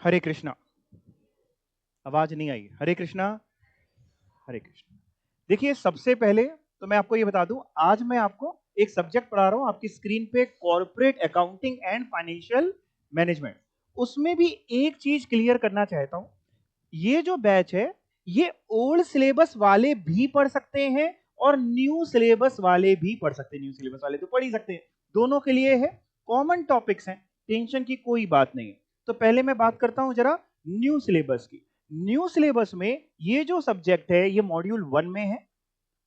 हरे कृष्णा। आवाज नहीं आई। हरे कृष्णा। हरे कृष्णा। देखिए, सबसे पहले तो मैं आपको ये बता दूं, आज मैं आपको एक सब्जेक्ट पढ़ा रहा हूं आपकी स्क्रीन पे, corporate accounting and financial management. उसमें भी एक चीज क्लियर करना चाहता हूं, ये जो बैच है ये ओल्ड सिलेबस वाले भी पढ़ सकते हैं और न्यू सिलेबस वाले भी पढ़ सकते हैं। न्यू सिलेबस वाले तो पढ़ ही सकते हैं, दोनों के लिए है, कॉमन टॉपिक्स हैं, टेंशन की कोई बात नहीं है। तो पहले मैं बात करता हूं जरा न्यू सिलेबस की। न्यू सिलेबस में ये जो सब्जेक्ट है ये मॉड्यूल 1 में है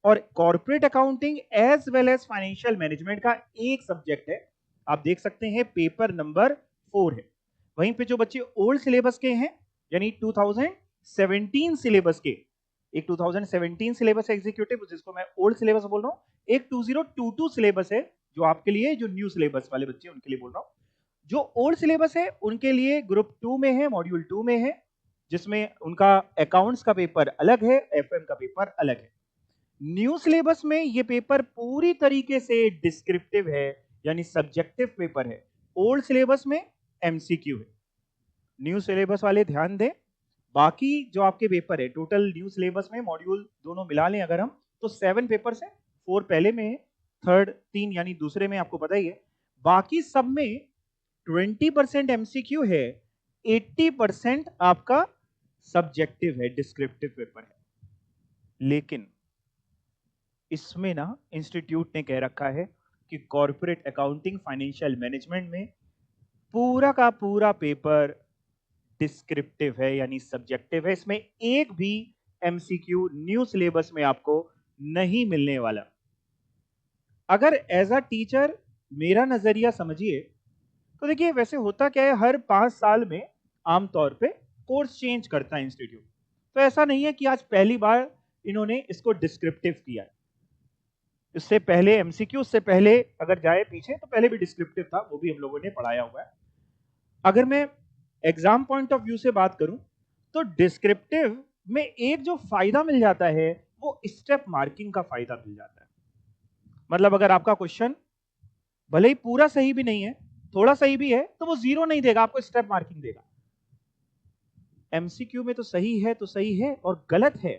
और corporate accounting as well as financial management का एक सब्जेक्ट है। आप देख सकते हैं पेपर नंबर 4 है। वहीं पे जो बच्चे ओल्ड सिलेबस के हैं, यानी 2017 सिलेबस के, एक 2017 सिलेबस है एग्जीक्यूटिव, जिसको मैं ओल्ड सिलेबस बोल रहा हूं, एक 2022 सिलेबस है जो आपके लिए, जो न्यू सिलेबस वाले बच्चे उनके लिए बोल रहा हूं। जो ओल्ड सिलेबस है उनके लिए ग्रुप 2 में है, मॉड्यूल 2 में है, जिसमें उनका अकाउंट्स का पेपर अलग है, एफएम का पेपर अलग है। न्यू सिलेबस में ये पेपर पूरी तरीके से डिस्क्रिप्टिव है, यानी सब्जेक्टिव पेपर है। ओल्ड सिलेबस में एमसीक्यू है। न्यू सिलेबस वाले ध्यान दें, बाकी जो आपके पेपर है टोटल न्यू सिलेबस में मॉड्यूल दोनों मिला लें अगर हम, तो 7 पेपर्स है। 4 पहले में है, थर्ड 3 यानी दूसरे में, आपको पता ही है। बाकी सब में 20% एमसीक्यू है, 80% आपका सब्जेक्टिव है, डिस्क्रिप्टिव पेपर है। लेकिन इसमें ना इंस्टीट्यूट ने कह रखा है कि कॉर्पोरेट अकाउंटिंग फाइनेंशियल मैनेजमेंट में पूरा का पूरा पेपर डिस्क्रिप्टिव है, यानी सब्जेक्टिव है। इसमें एक भी एमसीक्यू न्यू सिलेबस में आपको नहीं मिलने वाला। अगर एज अ टीचर मेरा नजरिया समझिए, तो देखिए वैसे होता क्या है, हर 5 साल में आमतौर पे कोर्स चेंज करता है इंस्टीट्यूट। तो ऐसा नहीं है कि आज पहली बार इन्होंने इसको डिस्क्रिप्टिव किया है। इससे पहले एमसीक्यू, उससे पहले अगर जाए पीछे तो पहले भी डिस्क्रिप्टिव था, वो भी हम लोगों ने पढ़ाया हुआ है। अगर मैं एग्जाम पॉइंट ऑफ व्यू से बात करूं, तो डिस्क्रिप्टिव में एक जो फायदा मिल जाता है वो स्टेप मार्किंग का फायदा मिल जाता है। मतलब अगर आपका क्वेश्चन भले ही पूरा सही भी नहीं है, थोड़ा सही भी है, तो वो 0 नहीं देगा, आपको स्टेप मार्किंग देगा। एमसीक्यू में तो सही है तो सही है, और गलत है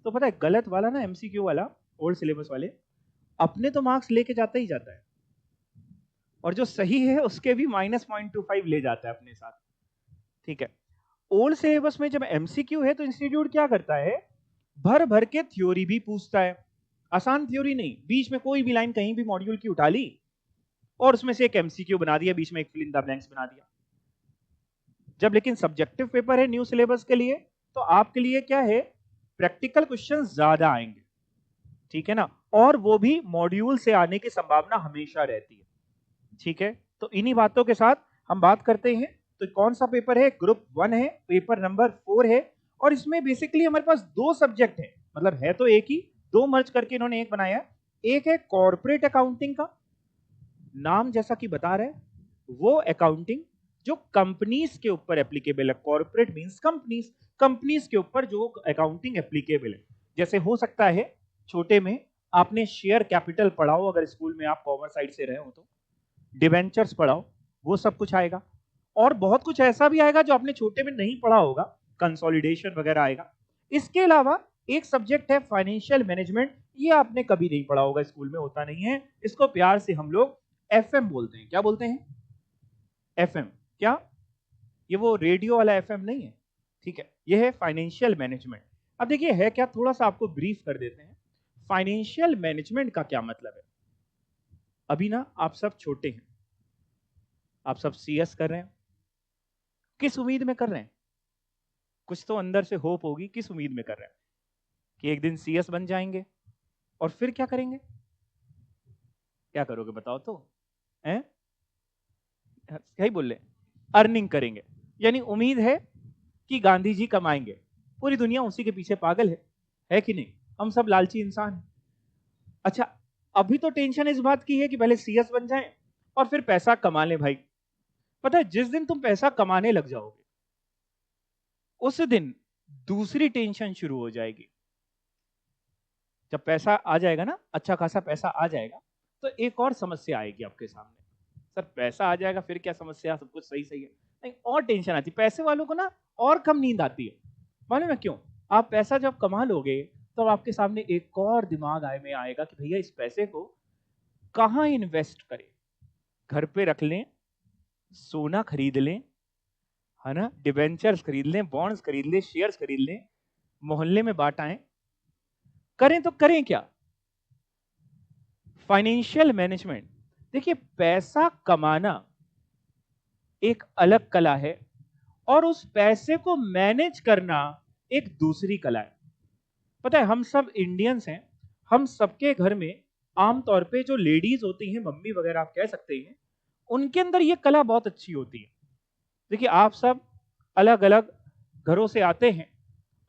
तो पता है, गलत वाला ना, एमसीक्यू वाला, ओल्ड सिलेबस वाले, अपने तो मार्क्स लेके जाता ही जाता है, और जो सही है उसके भी -0.25 ले जाता है अपने साथ। ठीक है। ओल्ड सिलेबस में जब एमसीक्यू है तो इंस्टीट्यूट क्या करता है, भर भर के थ्योरी भी पूछता है। आसान थ्योरी नहीं, बीच में कोई भी लाइन कहीं भी मॉड्यूल की उठा ली और उसमें से एक एमसीक्यू बना दिया, बीच में एक फिल इन द ब्लैंक्स बना दिया। जब लेकिन सब्जेक्टिव पेपर है न्यू सिलेबस के लिए, तो आपके लिए क्या है, प्रैक्टिकल क्वेश्चन ज्यादा आएंगे। ठीक है ना, और वो भी मॉड्यूल से आने की संभावना हमेशा रहती है। ठीक है, तो इन्हीं बातों के साथ हम बात करते हैं। तो कौन सा पेपर है, ग्रुप 1 है, पेपर नंबर 4 है, और इसमें बेसिकली हमारे पास 2 सब्जेक्ट है, मतलब है तो एक ही, 2 मर्ज करके इन्होंने एक बनाया। एक है कॉर्पोरेट अकाउंटिंग का, नाम जैसा कि बता रहे हैं, वो अकाउंटिंग जो कंपनीज के ऊपर एप्लीकेबल है। कॉर्पोरेट मींस कंपनीज, कंपनीज के ऊपर जो अकाउंटिंग एप्लीकेबल है। जैसे हो सकता है छोटे में आपने शेयर कैपिटल पढ़ाओ, अगर स्कूल में आप कॉमर्स साइड से रहे हो तो डिवेंचर्स पढ़ाओ, वो सब कुछ आएगा। और बहुत कुछ ऐसा भी आएगा जो आपने छोटे में नहीं पढ़ा होगा, कंसोलिडेशन वगैरह आएगा। इसके अलावा एक सब्जेक्ट है फाइनेंशियल मैनेजमेंट, ये आपने कभी नहीं पढ़ा होगा, स्कूल में होता नहीं है, इसको प्यार से हम लोग एफएम बोलते हैं। क्या बोलते हैं, एफएम। क्या, ये वो रेडियो वाला एफएम नहीं है। ठीक है, ये है फाइनेंशियल मैनेजमेंट। अब देखिए है क्या, थोड़ा सा आपको ब्रीफ कर देते हैं। फाइनेंशियल मैनेजमेंट का क्या मतलब है। अभी ना आप सब छोटे हैं, आप सब सीएस कर रहे हैं, किस उम्मीद में कर रहे हैं, कुछ तो अंदर से होप होगी, किस उम्मीद में कर रहे हैं कि एक दिन सीएस बन जाएंगे, और फिर क्या करेंगे, क्या करोगे बताओ तो, हैं, क्या ही बोल रहे, अर्निंग करेंगे। यानी उम्मीद है कि गांधी जी कमाएंगे, पूरी दुनिया उसी के पीछे पागल है कि नहीं, हम सब लालची इंसान हैं। अच्छा, अभी तो टेंशन इस बात की है कि पहले सीएस बन जाएं और फिर पैसा कमा लें भाई। पता है जिस दिन तुम पैसा कमाने लग जाओगे, उस दिन दूसरी टेंशन शुरू हो जाएगी। जब पैसा आ जाएगा ना, अच्छा खासा पैसा आ जाएगा, तो एक और समस्या आएगी आपके सामने। सर पैसा आ जाएगा फिर क्या समस्या, सब कुछ सही सही है। नहीं, और टेंशन आती है। पैसे वालों को ना और कम नींद आती है, मालूम है क्यों? आप पैसा जब कमा लोगे तो आपके सामने एक और दिमाग आए में आएगा कि भैया इस पैसे को कहाँ इन्वेस्ट करें। घर पे रख लें, सोना खरीद लें, है ना, डिबेंचर्स खरीद लें, बॉन्ड्स खरीद लें, शेयर्स खरीद लें, मोहल्ले में बांटाएं, करें तो करें क्या? फाइनेंशियल मैनेजमेंट, देखिए पैसा कमाना एक अलग कला है और उस पैसे को मैनेज करना एक दूसरी कला है। पता है हम सब इंडियंस हैं, हम सबके घर में आमतौर पे जो लेडीज होती हैं, मम्मी वगैरह आप कह सकते हैं, उनके अंदर ये कला बहुत अच्छी होती है। देखिए आप सब अलग अलग घरों से आते हैं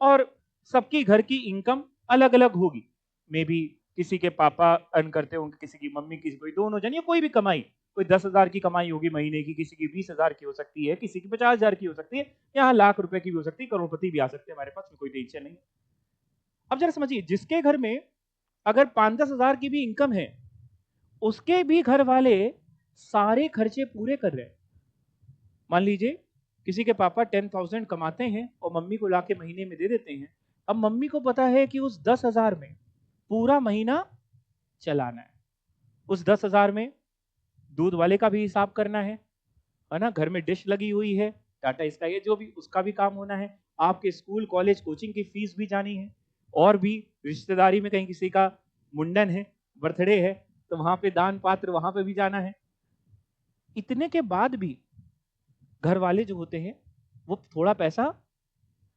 और सबकी घर की इनकम अलग अलग होगी। मे बी किसी के पापा अर्न करते होंगे, किसी की मम्मी, किसी कोई दोनों जन या कोई भी कमाई, कोई 10,000 की कमाई होगी महीने की, किसी की 20,000 की हो सकती है, किसी की 50,000 की हो सकती है, यहाँ लाख रुपए की भी हो सकती है, करोड़पति भी आ सकते हैं हमारे पास, कोई टेंशन नहीं। अब जरा समझिए, जिसके घर में अगर 5-10 हजार की भी इनकम है, उसके भी घर वाले सारे खर्चे पूरे कर रहे हैं। मान लीजिए किसी के पापा 10,000 कमाते हैं और मम्मी को लाके महीने में दे देते हैं। अब मम्मी को पता है कि उस 10,000 में पूरा महीना चलाना है। उस 10,000 में दूध वाले का भी हिसाब करना है ना, घर में डिश लगी हुई है, टाटा स्काई है, जो भी उसका भी काम होना है, आपके स्कूल कॉलेज कोचिंग की फीस भी जानी है, और भी रिश्तेदारी में कहीं किसी का मुंडन है, बर्थडे है, तो वहां पे दान पात्र, वहां पे भी जाना है। इतने के बाद भी घर वाले जो होते हैं वो थोड़ा पैसा,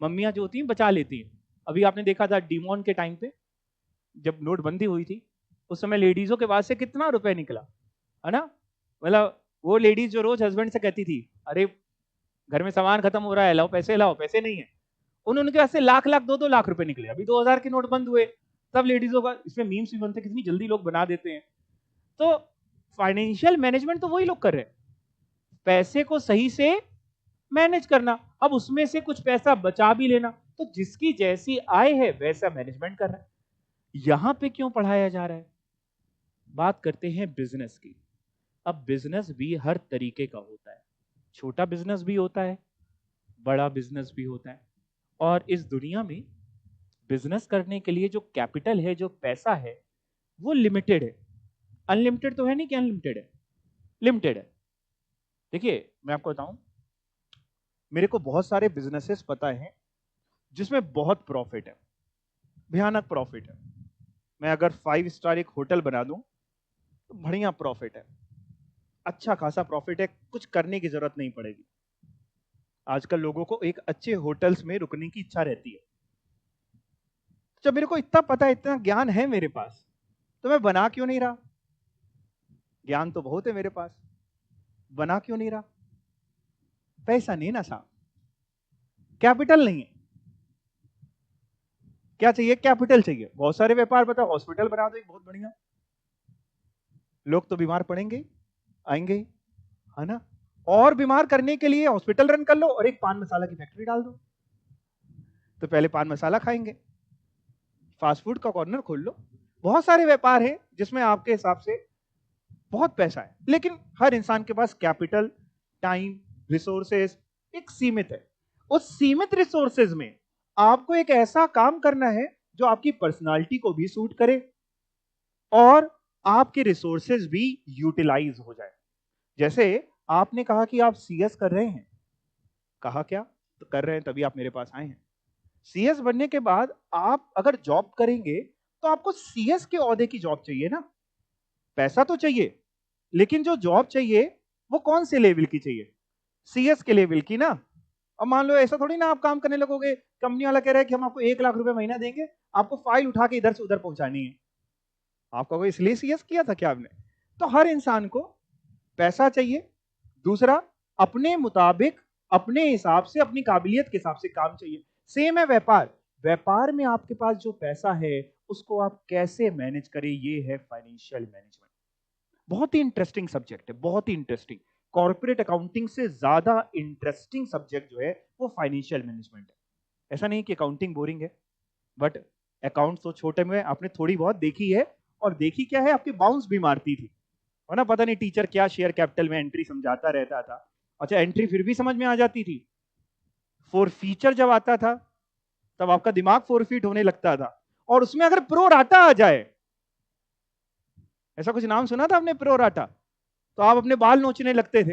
मम्मियां जो होती हैं बचा लेती हैं। अभी आपने देखा था डिमॉन के टाइम पे जब नोटबंदी हुई थी, उस समय लेडीजों के पास से कितना रुपए निकला, है ना? मतलब वो लेडीज जो रोज हस्बैंड से कहती थी, अरे घर में सामान खत्म हो रहा है, लाओ पैसे नहीं है, उनके पास से लाख लाख 2-2 लाख रुपए निकले। अभी 2000 के नोट बंद हुए, तब लेडीजों का, इसमें मीम्स भी बनते, कितनी जल्दी लोग बना देते हैं। तो फाइनेंशियल मैनेजमेंट तो वही लोग कर रहे हैं, पैसे को सही से मैनेज करना, अब उसमें से कुछ पैसा बचा भी लेना। तो जिसकी जैसी आय है वैसा मैनेजमेंट कर रहा है। यहां पे क्यों पढ़ाया जा रहा है? बात करते हैं बिजनेस की। अब बिजनेस भी हर तरीके का होता है, छोटा बिजनेस भी होता है, बड़ा बिजनेस भी होता है। और इस दुनिया में बिजनेस करने के लिए जो कैपिटल है, जो पैसा है, वो लिमिटेड है। अनलिमिटेड तो है नहीं कि अनलिमिटेड है, लिमिटेड है। देखिए मैं आपको बताऊं, मेरे को बहुत सारे बिजनेसेस पता है जिसमें बहुत प्रॉफिट है, भयानक प्रॉफिट है। मैं अगर 5 स्टार एक होटल बना दूं तो बढ़िया प्रॉफिट है, अच्छा खासा प्रॉफिट है, कुछ करने की जरूरत नहीं पड़ेगी। आजकल लोगों को एक अच्छे होटल्स में रुकने की इच्छा रहती है। जब मेरे को इतना पता है, इतना ज्ञान है मेरे पास, तो मैं बना क्यों नहीं रहा? ज्ञान तो बहुत है मेरे पास, बना क्यों नहीं रहा? पैसा नहीं ना साहब, कैपिटल नहीं है। क्या चाहिए? कैपिटल चाहिए। बहुत सारे व्यापार बताओ, हॉस्पिटल बना दो एक बहुत बढ़िया, लोग तो बीमार पड़ेंगे, आएंगे, है ना? और बीमार करने के लिए हॉस्पिटल रन कर लो और एक पान मसाला की फैक्ट्री डाल दो, तो पहले पान मसाला खाएंगे, फास्ट फूड का कॉर्नर खोल लो। बहुत सारे व्यापार हैं जिसमें आपके हिसाब से बहुत पैसा है, लेकिन हर इंसान के पास कैपिटल, टाइम, रिसोर्सेज एक सीमित है। उस सीमित रिसोर्सेज में आपको एक ऐसा काम करना है जो आपकी पर्सनालिटी को भी सूट करे और आपके रिसोर्सेज भी यूटिलाइज हो जाए। जैसे आपने कहा कि आप सीएस कर रहे हैं, कहा क्या? तो कर रहे हैं तभी आप मेरे पास आए हैं। सीएस बनने के बाद आप अगर जॉब करेंगे तो आपको सीएस के ओहदे की जॉब चाहिए ना, पैसा तो चाहिए, लेकिन जो जॉब चाहिए वो कौन से लेवल की चाहिए? सीएस के लेवल की ना। अब मान लो ऐसा थोड़ी ना आप काम करने लगोगे, कंपनी वाला कह रहा है कि हम आपको 1 लाख रुपए महीना देंगे, आपको फाइल उठा के इधर से उधर पहुंचानी है। आपका कोई इसलिए सीएस किया था क्या आपने? तो हर इंसान को पैसा चाहिए, दूसरा अपने मुताबिक, अपने हिसाब से, अपनी काबिलियत के हिसाब से काम चाहिए। सेम है व्यापार, व्यापार में आपके पास जो पैसा है उसको आप कैसे मैनेज करें, ये है फाइनेंशियल मैनेजमेंट। बहुत ही इंटरेस्टिंग सब्जेक्ट है, बहुत ही इंटरेस्टिंग। कॉर्पोरेट अकाउंटिंग से ज्यादा इंटरेस्टिंग सब्जेक्ट जो है वो फाइनेंशियल मैनेजमेंट है। ऐसा नहीं कि अकाउंटिंग बोरिंग है, बट अकाउंट तो छोटे में आपने थोड़ी बहुत देखी है, और देखी क्या है, आपकी बाउंस भी मारती थी, है ना? पता नहीं टीचर क्या शेयर कैपिटल में एंट्री समझाता रहता था, अच्छा, एंट्री फिर भी समझ में आ जाती थी। फोर फीचर जब आता था तब आपका दिमाग फोरफीट होने लगता था। और उसमें अगर प्रो राटा आ जाए, ऐसा कुछ नाम सुना था आपने, प्रो राटा, तो आप अपने बाल नोचने लगते थे।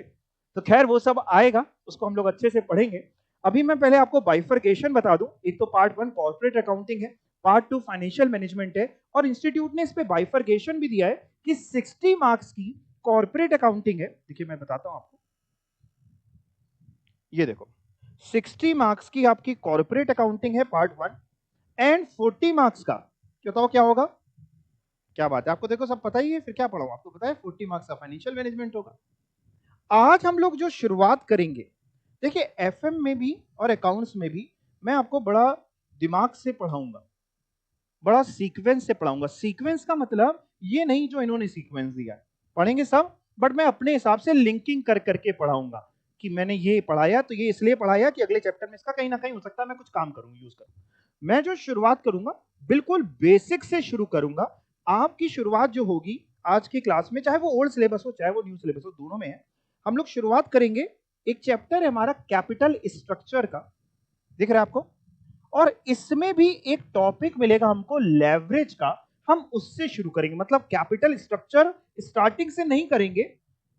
तो खैर वो सब आएगा, उसको हम लोग अच्छे से पढ़ेंगे। अभी मैं पहले आपको बाइफरकेशन बता दूं। एक तो पार्ट 1 कॉर्पोरेट अकाउंटिंग है, पार्ट 2 फाइनेंशियल मैनेजमेंट है, और इंस्टीट्यूट ने इस पे बाइफरकेशन भी दिया है कि 60 मार्क्स की कॉर्पोरेट अकाउंटिंग है। देखिए मैं बताता हूं आपको, ये देखो 60 मार्क्स की आपकी कॉर्पोरेट अकाउंटिंग है पार्ट 1, एंड 40 मार्क्स का, बताओ क्या होगा? क्या बात है, आपको देखो सब पता ही है, फिर क्या पढ़ाऊं, आपको पता है 40 मार्क्स का फाइनेंशियल मैनेजमेंट होगा। आज हम लोग जो शुरुआत करेंगे, देखिए एफएम में भी और अकाउंट्स में भी मैं आपको बड़ा दिमाग से पढ़ाऊंगा, बड़ा सीक्वेंस से पढ़ाऊंगा। सीक्वेंस का मतलब ये नहीं जो इन्होंने सीक्वेंस दिया है, पढ़ेंगे सब, बट मैं अपने हिसाब से लिंकिंग कर करके पढ़ाऊंगा कि मैंने ये पढ़ाया तो ये इसलिए पढ़ाया कि अगले चैप्टर में इसका कहीं ना कहीं हो सकता है मैं कुछ काम करूं, यूज करूं। मैं जो शुरुआत करूंगा बिल्कुल बेसिक से शुरू करूंगा। आपकी शुरुआत जो होगी आज की क्लास में, चाहे वो ओल्ड सिलेबस हो चाहे वो न्यू सिलेबस हो, दोनों में है, हम लोग शुरुआत करेंगे। एक चैप्टर है हमारा कैपिटल स्ट्रक्चर का, दिख रहा है आपको, और इसमें भी एक टॉपिक मिलेगा हमको लेवरेज का, हम उससे शुरू करेंगे। मतलब कैपिटल स्ट्रक्चर स्टार्टिंग से नहीं करेंगे,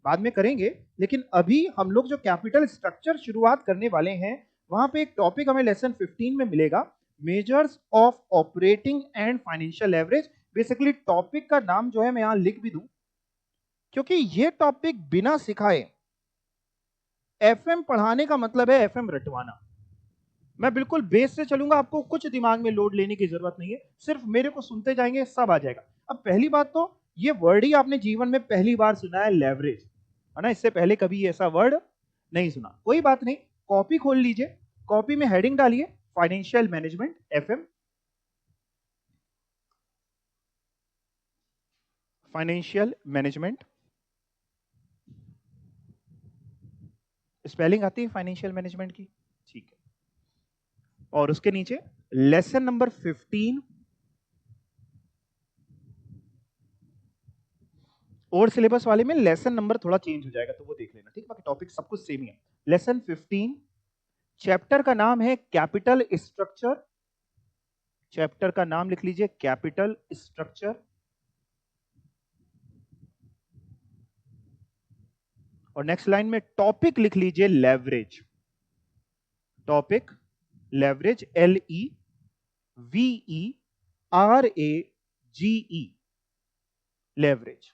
बाद में करेंगे, लेकिन अभी हम लोग जो कैपिटल स्ट्रक्चर शुरुआत करने वाले हैं, वहां पे एक टॉपिक हमें लेसन 15 में मिलेगा, measures of operating and financial leverage. Basically topic का नाम जो है मैं यहां लिख भी दूं, क्योंकि ये टॉपिक बिना सिखाए, एफएम पढ़ाने का मतलब है एफएम रटवाना। मैं बिल्कुल बेस से चलूंगा, आपको कुछ दिमाग में लोड लेने की जरूरत नहीं है, सिर्फ मेरे को सुनते जाएंगे, सब आ जाएगा। अब पहली बात तो ये वर्ड ही आपने जीवन में पहली बार सुना है, लेवरेज, है ना, इससे पहले कभी ऐसा वर्ड नहीं सुना। कोई बात नहीं, कॉपी खोल लीजिए, कॉपी में हेडिंग डालिए financial management FM, financial management, spelling आती है फाइनेंशियल मैनेजमेंट की, ठीक है। और उसके नीचे लेसन नंबर 15, और सिलेबस वाले में लेसन नंबर थोड़ा चेंज हो जाएगा तो वो देख लेना, ठीक है, बाकी टॉपिक सब कुछ सेम ही है। लेसन 15, चैप्टर का नाम है कैपिटल स्ट्रक्चर, चैप्टर का नाम लिख लीजिए कैपिटल स्ट्रक्चर, और नेक्स्ट लाइन में टॉपिक लिख लीजिए leverage, topic leverage, LEVERAGE, leverage.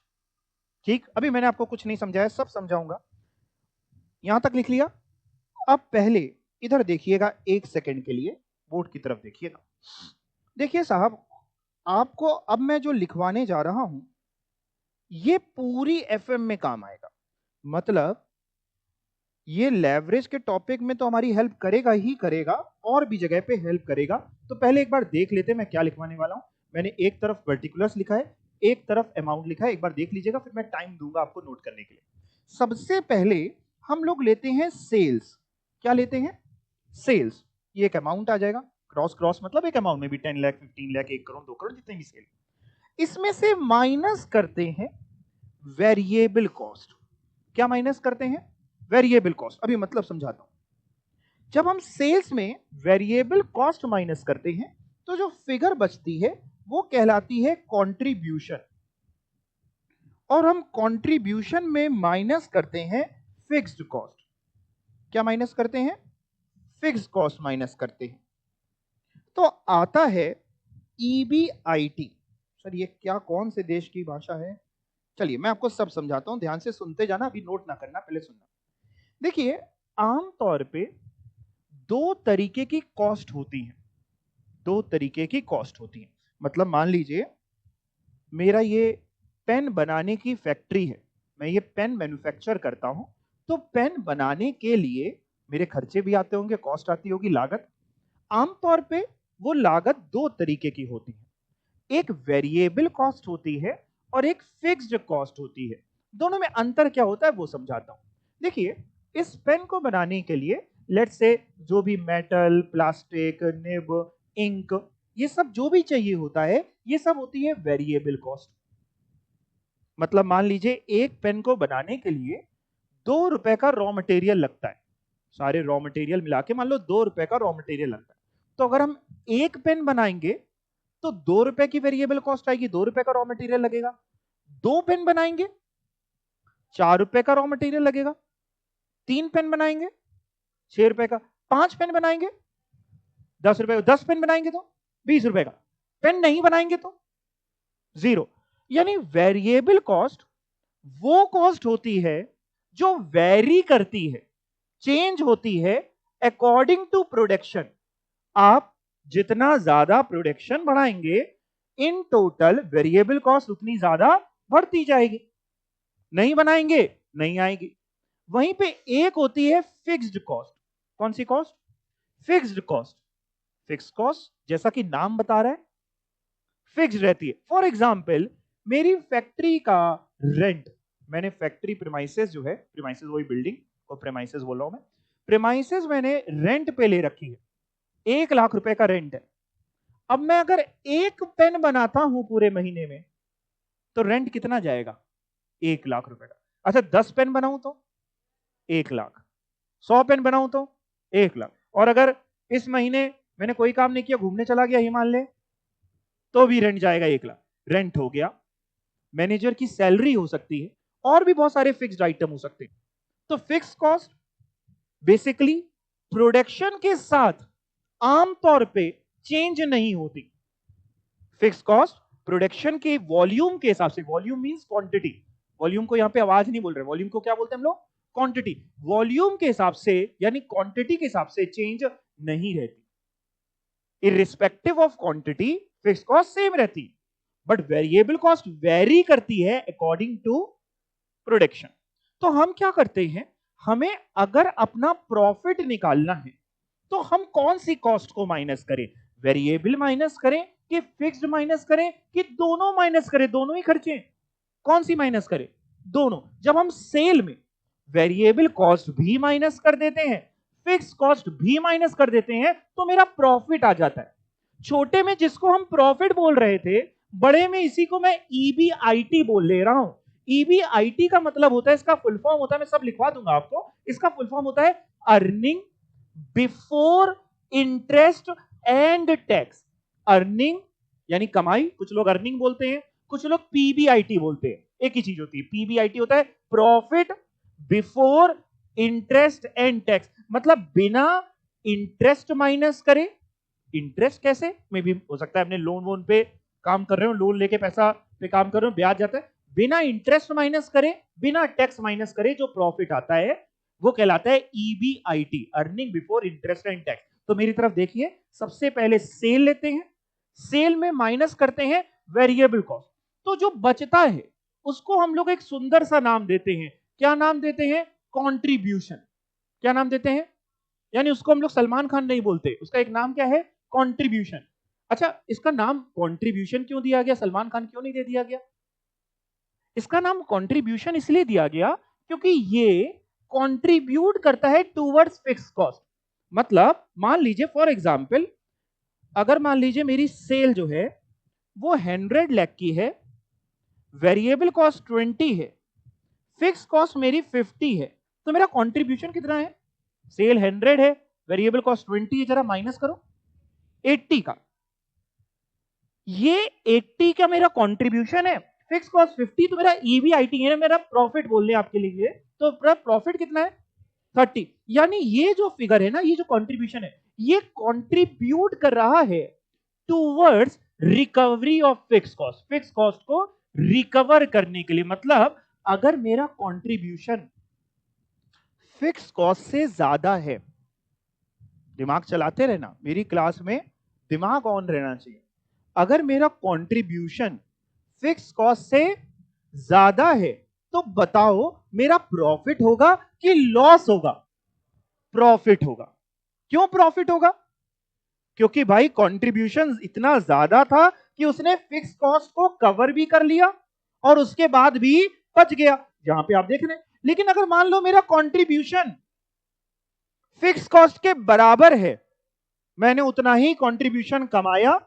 ठीक, अभी मैंने आपको कुछ नहीं समझाया, सब समझाऊंगा। यहां तक लिख लिया? अब पहले इधर देखिएगा, एक सेकंड के लिए बोर्ड की तरफ देखिएगा। देखिए साहब, आपको अब मैं जो लिखवाने जा रहा हूं ये पूरी एफएम में काम आएगा। मतलब ये लेवरेज के टॉपिक में तो हमारी हेल्प करेगा ही करेगा, और भी जगह पे हेल्प करेगा। तो पहले एक बार देख लेते हैं मैं क्या लिखवाने वाला हूं। मैंने एक तरफ पर्टिकुलर्स लिखा है, एक तरफ अमाउंट लिखा है, एक बार देख लीजिएगा, फिर मैं टाइम दूंगा आपको नोट करने के लिए। सबसे पहले हम लोग लेते हैं सेल्स। क्या लेते हैं? सेल्स। ये एक अमाउंट आ जाएगा, क्रॉस क्रॉस मतलब एक अमाउंट में भी 10 लाख 15 लाख 1 करोड़ 2 करोड़ जितने भी सेल, इसमें से माइनस करते हैं वेरिएबल कॉस्ट। क्या माइनस करते हैं? Variable cost. अभी मतलब समझाता हूं। जब हम सेल्स में वेरिएबल कॉस्ट माइनस करते हैं तो जो फिगर बचती है वो कहलाती है कंट्रीब्यूशन, और हम कंट्रीब्यूशन में माइनस करते हैं फिक्स्ड कॉस्ट। क्या माइनस करते हैं? फिक्स्ड कॉस्ट माइनस करते हैं, तो आता है ईबीआईटी। सर ये क्या, कौन से देश की भाषा है? चलिए मैं आपको सब समझाता हूं, ध्यान से सुनते जाना, अभी नोट ना करना, पहले सुनना। देखिए आमतौर पे दो तरीके की कॉस्ट होती है, दो तरीके की कॉस्ट होती है। मतलब मान लीजिए मेरा ये पेन बनाने की फैक्ट्री है, मैं ये पेन मैन्युफैक्चर करता हूं, तो पेन बनाने के लिए मेरे खर्चे भी आते होंगे, कॉस्ट आती होगी, लागत। आमतौर पे वो लागत दो तरीके की होती है, एक वेरिएबल कॉस्ट होती है और एक फिक्स्ड कॉस्ट होती है। दोनों में अंतर क्या होता है वो समझाता हूं। देखिए इस पेन को बनाने के लिए लेट्स से जो भी मेटल, प्लास्टिक, निब, इंक, ये सब जो भी चाहिए होता है, ये सब होती है वेरिएबल कॉस्ट। मतलब मान लीजिए एक पेन को बनाने के लिए ₹2 का रॉ मटेरियल लगता है, सारे रॉ मटेरियल मिला के मान लो ₹2 का रॉ मटेरियल लगता है। तो अगर हम एक पेन बनाएंगे तो ₹2 की वेरिएबल कॉस्ट आएगी, ₹2 का रॉ मटेरियल लगेगा। 2 पेन बनाएंगे ₹4 का रॉ मटेरियल लगेगा। 3 पेन बनाएंगे ₹6 का। 5 पेन बनाएंगे ₹10 का। 10 पेन बनाएंगे तो ₹20 का। पेन नहीं बनाएंगे तो 0। यानी वेरिएबल कॉस्ट वो कॉस्ट होती है जो वेरी करती है, चेंज होती है अकॉर्डिंग टू प्रोडक्शन। आप जितना ज्यादा प्रोडक्शन बढ़ाएंगे, इन टोटल वेरिएबल कॉस्ट उतनी ज्यादा बढ़ती जाएगी। नहीं बनाएंगे नहीं आएगी। वहीं पे एक होती है फिक्स्ड कॉस्ट। कौन सी cost? Fixed cost. Fixed cost जैसा कि नाम बता रहा है फिक्स्ड रहती है। फॉर एग्जांपल मेरी फैक्ट्री का रेंट, मैंने फैक्ट्री प्रीमाइसेस जो है, प्रीमाइसेस वही बिल्डिंग को प्रीमाइसेस बोल रहा हूं मैं, प्रीमाइसेस मैंने रेंट पे ले रखी है, ₹1,00,000 का रेंट है। अब मैं अगर एक पेन बनाता हूं पूरे महीने में तो रेंट कितना जाएगा? ₹1,00,000 का। अच्छा 10 पेन बनाऊं तो 1,00,000, 100 पेन बनाऊं तो 1,00,000, और अगर इस महीने मैंने कोई काम नहीं किया, घूमने चला गया हिमालय, तो भी रेंट जाएगा 1,00,000। रेंट हो गया, मैनेजर की सैलरी हो सकती है, और भी बहुत सारे फिक्स्ड आइटम हो सकते हैं। तो फिक्स कॉस्ट बेसिकली प्रोडक्शन के साथ आमतौर पे चेंज नहीं होती। फिक्स कॉस्ट प्रोडक्शन के वॉल्यूम के हिसाब से, वॉल्यूम मींस क्वांटिटी, वॉल्यूम को यहां पे आवाज नहीं बोल रहे, वॉल्यूम को क्या बोलते हैं हम लोग? क्वांटिटी। वॉल्यूम के हिसाब से यानी क्वांटिटी के हिसाब से चेंज नहीं रहती। Irrespective of quantity fix cost same रहती, बट वेरिएबल कॉस्ट वेरी करती है अकॉर्डिंग टू प्रोडक्शन। तो हम क्या करते हैं, हमें अगर अपना प्रॉफिट निकालना है तो हम कौन सी कॉस्ट को माइनस करें? वेरिएबल माइनस करें कि फिक्स्ड माइनस करें कि दोनों माइनस करें? दोनों ही खर्चे, कौन सी माइनस करें? दोनों। जब हम सेल में वेरिएबल कॉस्ट भी माइनस कर देते हैं, फिक्स कॉस्ट भी माइनस कर देते हैं, तो मेरा प्रॉफिट आ जाता है। छोटे में जिसको हम प्रॉफिट बोल रहे थे, बड़े में इसी को मैं ईबीआईटी बोल ले रहा हूं। ईबीआईटी का मतलब होता है, इसका फुल फॉर्म होता है, मैं सब लिखवा दूंगा आपको, इसका फुल फॉर्म होता है earning before interest and tax. Earning यानी कमाई, कुछ लोग अर्निंग बोलते हैं, कुछ लोग पीबीआईटी बोलते हैं, एक ही चीज होती है। पीबीआईटी होता है profit before interest and tax, मतलब बिना इंटरेस्ट माइनस करे। इंटरेस्ट कैसे में भी हो सकता है, अपने लोन वोन पे काम कर रहे हो, लोन लेके पैसा पे काम कर रहे हो, ब्याज जाता है, बिना इंटरेस्ट माइनस करे, बिना टैक्स माइनस करे जो प्रॉफिट आता है वो कहलाता है EBIT, earning before interest and tax. तो मेरी तरफ देखिए, सबसे पहले सेल लेते हैं, सेल में माइनस करते हैं वेरिएबल कॉस्ट, तो जो बचता है उसको हम लोग एक सुंदर सा नाम देते हैं। क्या नाम देते हैं? कंट्रीब्यूशन। क्या नाम देते हैं? यानी उसको हम लोग सलमान खान नहीं बोलते, उसका एक नाम क्या है? कंट्रीब्यूशन। अच्छा इसका नाम कंट्रीब्यूशन क्यों दिया गया, सलमान खान क्यों नहीं दे दिया गया? इसका नाम कंट्रीब्यूशन इसलिए दिया गया क्योंकि ये कंट्रीब्यूट करता है टूवर्ड्स फिक्स कॉस्ट। मतलब मान लीजिए फॉर एग्जांपल, अगर मान लीजिए मेरी सेल जो है वो 100 लाख की है, वेरिएबल कॉस्ट 20 है, फिक्स कॉस्ट मेरी 50 है, तो मेरा कंट्रीब्यूशन कितना है? सेल 100 है, वेरिएबल कॉस्ट 20 है, जरा माइनस करो 80 का। ये 80 का मेरा कंट्रीब्यूशन है, फिक्स कॉस्ट 50, तो मेरा ईबीआईटी है, मेरा प्रॉफिट बोल रहे आपके लिए, तो प्रॉफिट कितना है? 30। यानी ये जो फिगर है ना, ये जो कंट्रीब्यूशन है, ये कंट्रीब्यूट कर रहा है towards recovery of fix cost, fix cost को रिकवर करने के लिए। मतलब अगर मेरा कंट्रीब्यूशन फिक्स कॉस्ट से ज्यादा है, दिमाग चलाते रहना, मेरी क्लास में दिमाग ऑन रहना चाहिए। अगर मेरा कंट्रीब्यूशन फिक्स कॉस्ट से ज्यादा है तो बताओ मेरा प्रॉफिट होगा कि लॉस होगा? प्रॉफिट होगा। क्यों प्रॉफिट होगा? क्योंकि भाई कंट्रीब्यूशन इतना ज्यादा था कि उसने फिक्स कॉस्ट को कवर भी कर लिया और उसके बाद भी बच गया, यहां पे आप देख रहे हैं। लेकिन अगर मान लो मेरा कंट्रीब्यूशन फिक्स कॉस्ट के बराबर है, मैंने उतना ही कंट्रीब्यूशन कमाया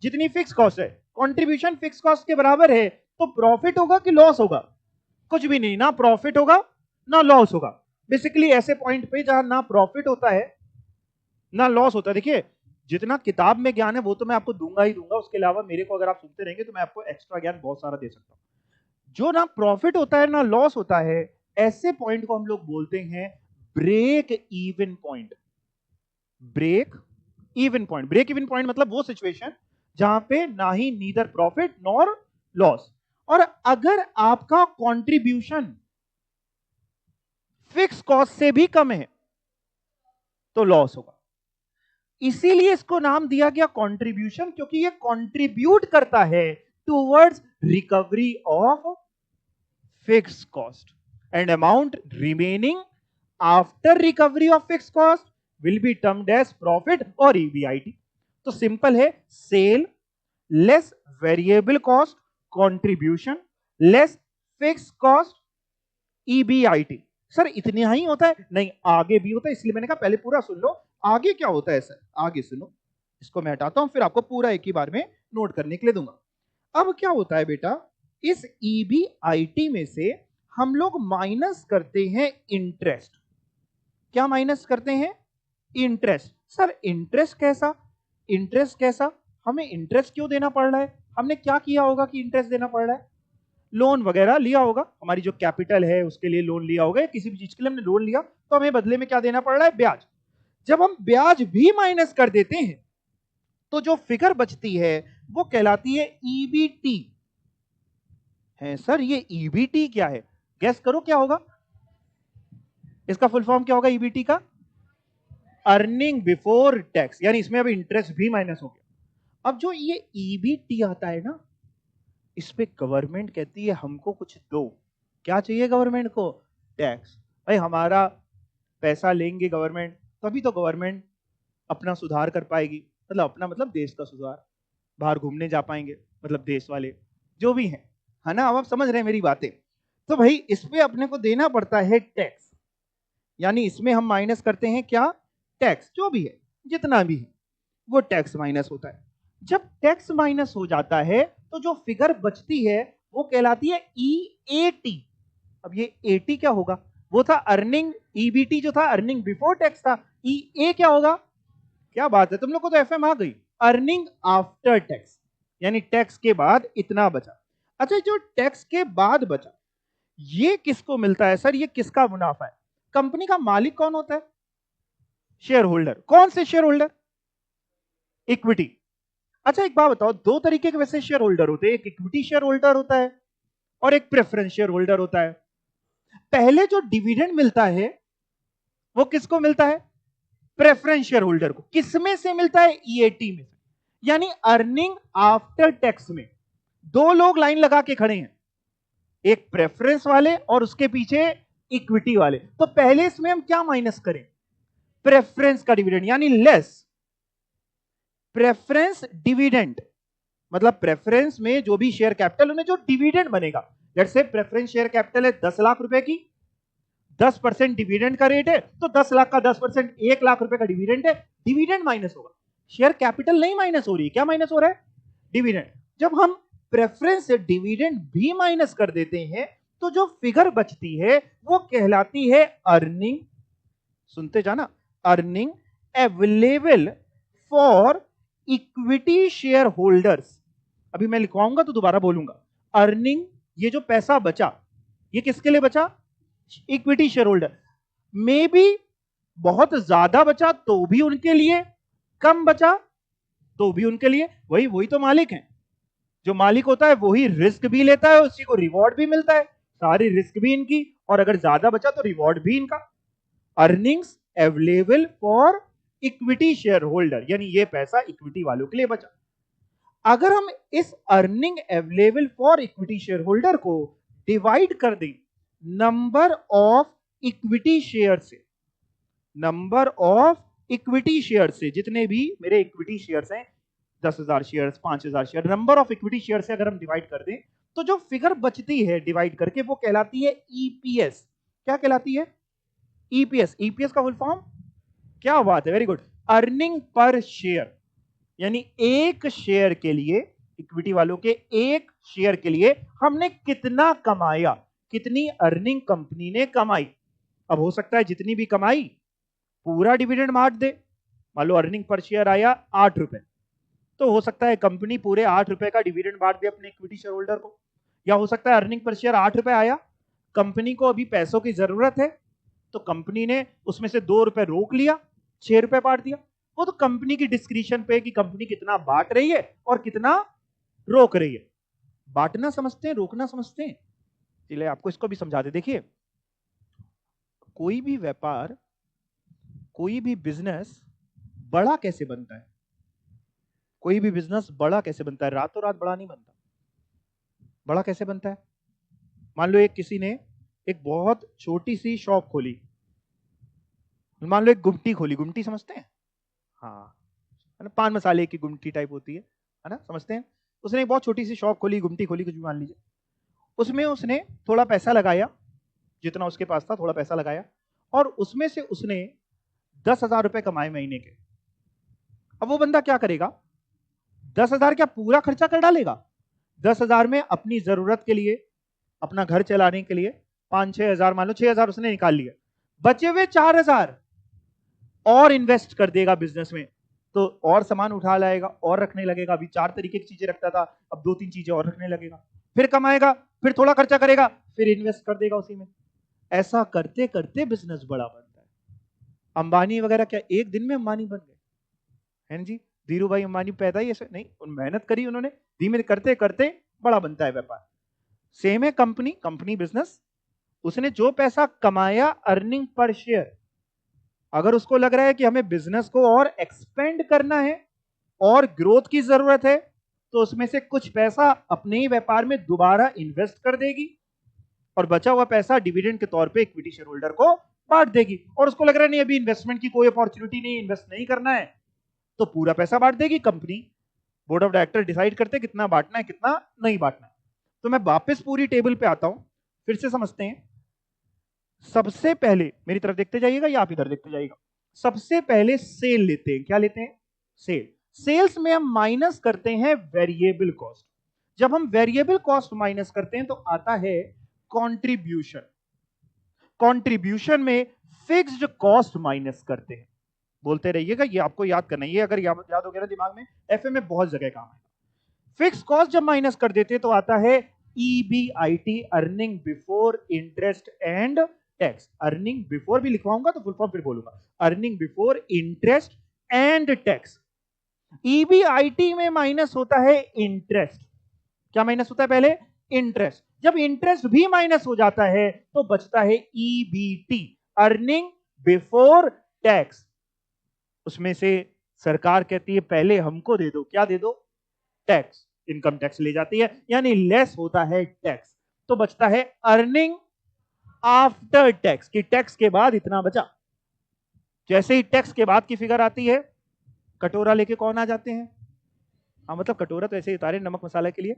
जितनी फिक्स कॉस्ट है, कंट्रीब्यूशन फिक्स कॉस्ट के बराबर है, तो प्रॉफिट होगा कि लॉस होगा? कुछ भी नहीं, ना प्रॉफिट होगा ना लॉस होगा। बेसिकली ऐसे पॉइंट पे जहां ना प्रॉफिट होता है ना लॉस होता है। देखिए जितना किताब में ज्ञान है वो तो मैं आपको दूंगा ही दूंगा, उसके अलावा मेरे को अगर आप सुनते रहेंगे तो मैं आपको एक्स्ट्रा ज्ञान बहुत सारा दे सकता हूं। जो ना प्रॉफिट होता है ना लॉस होता है, ऐसे पॉइंट को हम लोग बोलते हैं break even point. Break even point, break even point मतलब वो सिचुएशन जहां पे ना ही नीदर प्रॉफिट नॉर लॉस, और अगर आपका कंट्रीब्यूशन फिक्स कॉस्ट से भी कम है तो लॉस होगा। इसीलिए इसको नाम दिया गया कंट्रीब्यूशन, क्योंकि ये कंट्रीब्यूट करता है towards recovery of fix cost, and amount remaining after recovery of fix cost will be termed as profit और ईबीआईटी। तो सिंपल है, sale less variable cost contribution less fix cost EBIT. Sir इतना ही होता है? नहीं, आगे भी होता है, इसलिए मैंने कहा पहले पूरा सुन लो। आगे क्या होता है सर, आगे सुनो, इसको मैं हटाता हूं फिर आपको पूरा एक ही बार में नोट करने के लिए दूंगा। अब क्या होता है बेटा, इस ईबीआईटी में से हम लोग माइनस करते हैं इंटरेस्ट। क्या माइनस करते हैं? इंटरेस्ट। सर इंटरेस्ट कैसा? इंटरेस्ट कैसा? हमें इंटरेस्ट क्यों देना पड़ रहा है? हमने क्या किया होगा कि इंटरेस्ट देना पड़ रहा है? लोन वगैरह लिया होगा, हमारी जो कैपिटल है उसके लिए लोन लिया होगा, किसी भी चीज के लिए हमने लोन लिया, तो हमें बदले में क्या देना पड़ रहा है? ब्याज। जब हम ब्याज भी माइनस कर देते हैं तो जो फिगर बचती है वो कहलाती है ईबीटी। है सर ये ईबीटी क्या है? गैस करो क्या होगा इसका फुल फॉर्म? क्या होगा ईबीटी का? अर्निंग बिफोर टैक्स, यानी इसमें अब इंटरेस्ट भी माइनस हो गया। अब जो ये ईबीटी आता है ना, इस पे गवर्नमेंट कहती है हमको कुछ दो। क्या चाहिए गवर्नमेंट को? टैक्स। भाई हमारा पैसा लेंगे गवर्नमेंट, तभी तो गवर्नमेंट अपना सुधार कर पाएगी, मतलब अपना मतलब देश का सुधार, बाहर घूमने जा पाएंगे, मतलब देश वाले जो भी हैं, है ना? अब आप समझ रहे हैं मेरी बातें? तो भाई इस पे अपने को देना पड़ता है टैक्स, यानी इसमें हम माइनस करते हैं क्या? टैक्स। जो भी है जितना भी है वो टैक्स माइनस होता है। जब टैक्स माइनस हो जाता है तो जो फिगर बचती है वो कहलाती है ईएटी। अब ये एटी क्या होगा? वो था अर्निंग, ईबीटी जो था अर्निंग बिफोर टैक्स था, ईए क्या होगा? क्या बात है, तुम लोग को तो एफएम आ गई। अर्निंग आफ्टर टैक्स, यानी टैक्स के बाद इतना बचा। अच्छा जो टैक्स के बाद बचा ये किसको मिलता है? सर ये किसका मुनाफा है? कंपनी का मालिक कौन होता है? Share holder. कौन से शेयर होल्डर? इक्विटी। अच्छा एक बात बताओ, दो तरीके के वैसे शेयर होल्डर होते हैं, एक इक्विटी शेयर होल्डर होता है और एक प्रेफरेंस शेयर होल्डर होता है। पहले जो डिविडेंड मिलता है वो किसको मिलता है? प्रेफरेंस शेयर होल्डर को। किसमें से मिलता है? ईएटी में से, यानी अर्निंग आफ्टर टैक्स में। दो लोग लाइन लगा के खड़े हैं, एक प्रेफरेंस वाले और उसके पीछे इक्विटी वाले। तो पहले इसमें हम क्या माइनस करें? प्रेफरेंस का डिविडेंड, यानी लेस प्रेफरेंस डिविडेंड। मतलब प्रेफरेंस में जो भी शेयर कैपिटल उन्हें जो डिविडेंड बनेगा, जैसे प्रेफरेंस शेयर कैपिटल है 10 लाख रुपए की, 10% डिविडेंड का रेट है, तो 10 लाख का 10% 1 लाख रुपए का डिविडेंड है, डिविडेंड माइनस होगा, शेयर कैपिटल नहीं माइनस हो रही। क्या माइनस हो रहा है? डिविडेंड। जब हम प्रेफरेंस से डिविडेंड भी माइनस कर देते हैं तो जो फिगर बचती है वो कहलाती है अर्निंग, सुनते जाना, earning available for equity share holders. अभी मैं लिखवाऊंगा तो दोबारा बोलूंगा। अर्निंग, ये जो पैसा बचा ये किसके लिए बचा? Equity share holder. May be बहुत ज्यादा बचा तो भी उनके लिए, कम बचा तो भी उनके लिए। वही तो मालिक हैं। जो मालिक होता है वही रिस्क भी लेता है, उसी को रिवॉर्ड भी मिलता है। सारी रिस्क भी इनकी, और अगर ज्यादा बचा तो रिवॉर्ड भी इनका। Earnings available for equity share holder, यानी ये पैसा इक्विटी वालों के लिए बचा। अगर हम इस earning available for equity share holder को डिवाइड कर दें नंबर ऑफ इक्विटी शेयर से, नंबर ऑफ इक्विटी शेयर से, जितने भी मेरे इक्विटी शेयर्स हैं 10,000 share, 5,000 share, number of equity share से अगर हम डिवाइड कर दें तो जो फिगर बचती है डिवाइड करके वो कहलाती है ईपीएस। क्या कहलाती है? ईपीएस। ईपीएस का फुल फॉर्म? क्या बात है, very good, earning per share. यानी एक शेयर के लिए, इक्विटी वालों के एक शेयर के लिए हमने कितना कमाया, कितनी अर्निंग कंपनी ने कमाई, अब हो सकता है जितनी भी कमाई पूरा डिविडेंड बांट दे। मान लो अर्निंग पर शेयर आया 8 रुपए, तो हो सकता है कंपनी पूरे 8 रुपए का डिविडेंड बांट दे अपने इक्विटी शेयर होल्डर को। या हो सकता है अर्निंग पर शेयर 8 रुपए आया, कंपनी को अभी पैसों की जरूरत है, तो कंपनी ने उसमें से 2 रुपए रोक लिया, 6 रुपए बांट दिया। वो तो कंपनी की डिस्क्रिप्शन पे कि कंपनी कितना बांट रही है और कितना रोक रही है। बांटना समझते हैं, रोकना समझते हैं? चलिए आपको इसको भी समझा दे। देखिए, कोई भी व्यापार, कोई भी बिजनेस बड़ा कैसे बनता है? कोई भी बिजनेस बड़ा कैसे बनता है? रातों रात बड़ा नहीं बनता। बड़ा कैसे बनता है? मान लो एक किसी ने एक बहुत छोटी सी शॉप खोली, मान लो एक गुमटी खोली। गुमटी समझते हैं? हाँ, है ना, पान मसाले की गुमटी टाइप होती है ना, समझते हैं? उसने एक बहुत छोटी सी शॉप खोली, गुमटी खोली, कुछ भी मान लीजिए। उसमें उसने थोड़ा पैसा लगाया, जितना उसके पास था थोड़ा पैसा लगाया, और उसमें से उसने 10,000 रुपए कमाए महीने के। अब वो बंदा क्या करेगा? 10,000 क्या पूरा खर्चा कर डालेगा? 10,000 में अपनी जरूरत के लिए, अपना घर चलाने के लिए 5-6 हजार, मान लो 6,000 उसने निकाल लिया, बचे हुए 4,000 और इन्वेस्ट कर देगा बिजनेस में। तो और सामान उठा लाएगा और रखने लगेगा। अभी 4 तरीके की चीजें रखता था, अब 2-3 चीजें और रखने लगेगा। फिर कमाएगा, फिर थोड़ा खर्चा करेगा, फिर इन्वेस्ट कर देगा उसी में। ऐसा करते करते बिजनेस बड़ा बनता है। अंबानी वगैरह क्या एक दिन में अंबानी बन गए? है जी, धीरू भाई अंबानी पैदा ही ऐसे नहीं, मेहनत करी उन्होंने, धीमे करते करते बड़ा बनता है व्यापार। सेम है कंपनी, कंपनी बिजनेस। उसने जो पैसा कमाया अर्निंग पर शेयर, अगर उसको लग रहा है कि हमें बिजनेस को और एक्सपेंड करना है और ग्रोथ की जरूरत है, तो उसमें से कुछ पैसा अपने ही व्यापार में दोबारा इन्वेस्ट कर देगी और बचा हुआ पैसा डिविडेंड के तौर पे इक्विटी शेयर होल्डर को बांट देगी। और उसको लग रहा है नहीं, अभी इन्वेस्टमेंट की कोई अपॉर्चुनिटी नहीं, इन्वेस्ट नहीं करना है, तो पूरा पैसा बांट देगी company. Board of director decide करते कितना बांटना है, कितना नहीं बांटना है। तो मैं वापस पूरी टेबल पे आता हूं, फिर से समझते हैं। सबसे पहले मेरी तरफ देखते जाइएगा या आप इधर देखते जाइएगा। सबसे पहले सेल लेते हैं। क्या लेते हैं? सेल। सेल्स में हम माइनस करते हैं वेरिएबल कॉस्ट। जब हम वेरिएबल कॉस्ट माइनस करते हैं तो आता है कंट्रीब्यूशन। कंट्रीब्यूशन में फिक्स्ड कॉस्ट माइनस करते हैं। बोलते रहिएगा, ये आपको याद करना है। ये अगर याद हो गया ना दिमाग में, एफए में बहुत जगह काम है। फिक्स कॉस्ट जब माइनस कर देते हैं तो आता है EBIT, earning before interest and tax. Earning before भी लिखवाऊंगा तो फुल फॉर्म फिर बोलूंगा, earning before interest and tax. EBIT में माइनस होता है इंटरेस्ट। क्या माइनस होता है पहले? इंटरेस्ट। जब इंटरेस्ट भी माइनस हो जाता है तो बचता है ईबीटी, अर्निंग बिफोर टैक्स। उसमें से सरकार कहती है पहले हमको दे दो, क्या दे दो? टैक्स। इनकम टैक्स ले जाती है, यानी लेस होता है टैक्स। तो बचता है अर्निंग आफ्टर टैक्स, कि टैक्स के बाद इतना बचा। जैसे ही टैक्स के बाद की फिगर आती है, कटोरा लेके कौन आ जाते हैं? हाँ, मतलब कटोरा तो ऐसे ही उतारे नमक मसाला के लिए,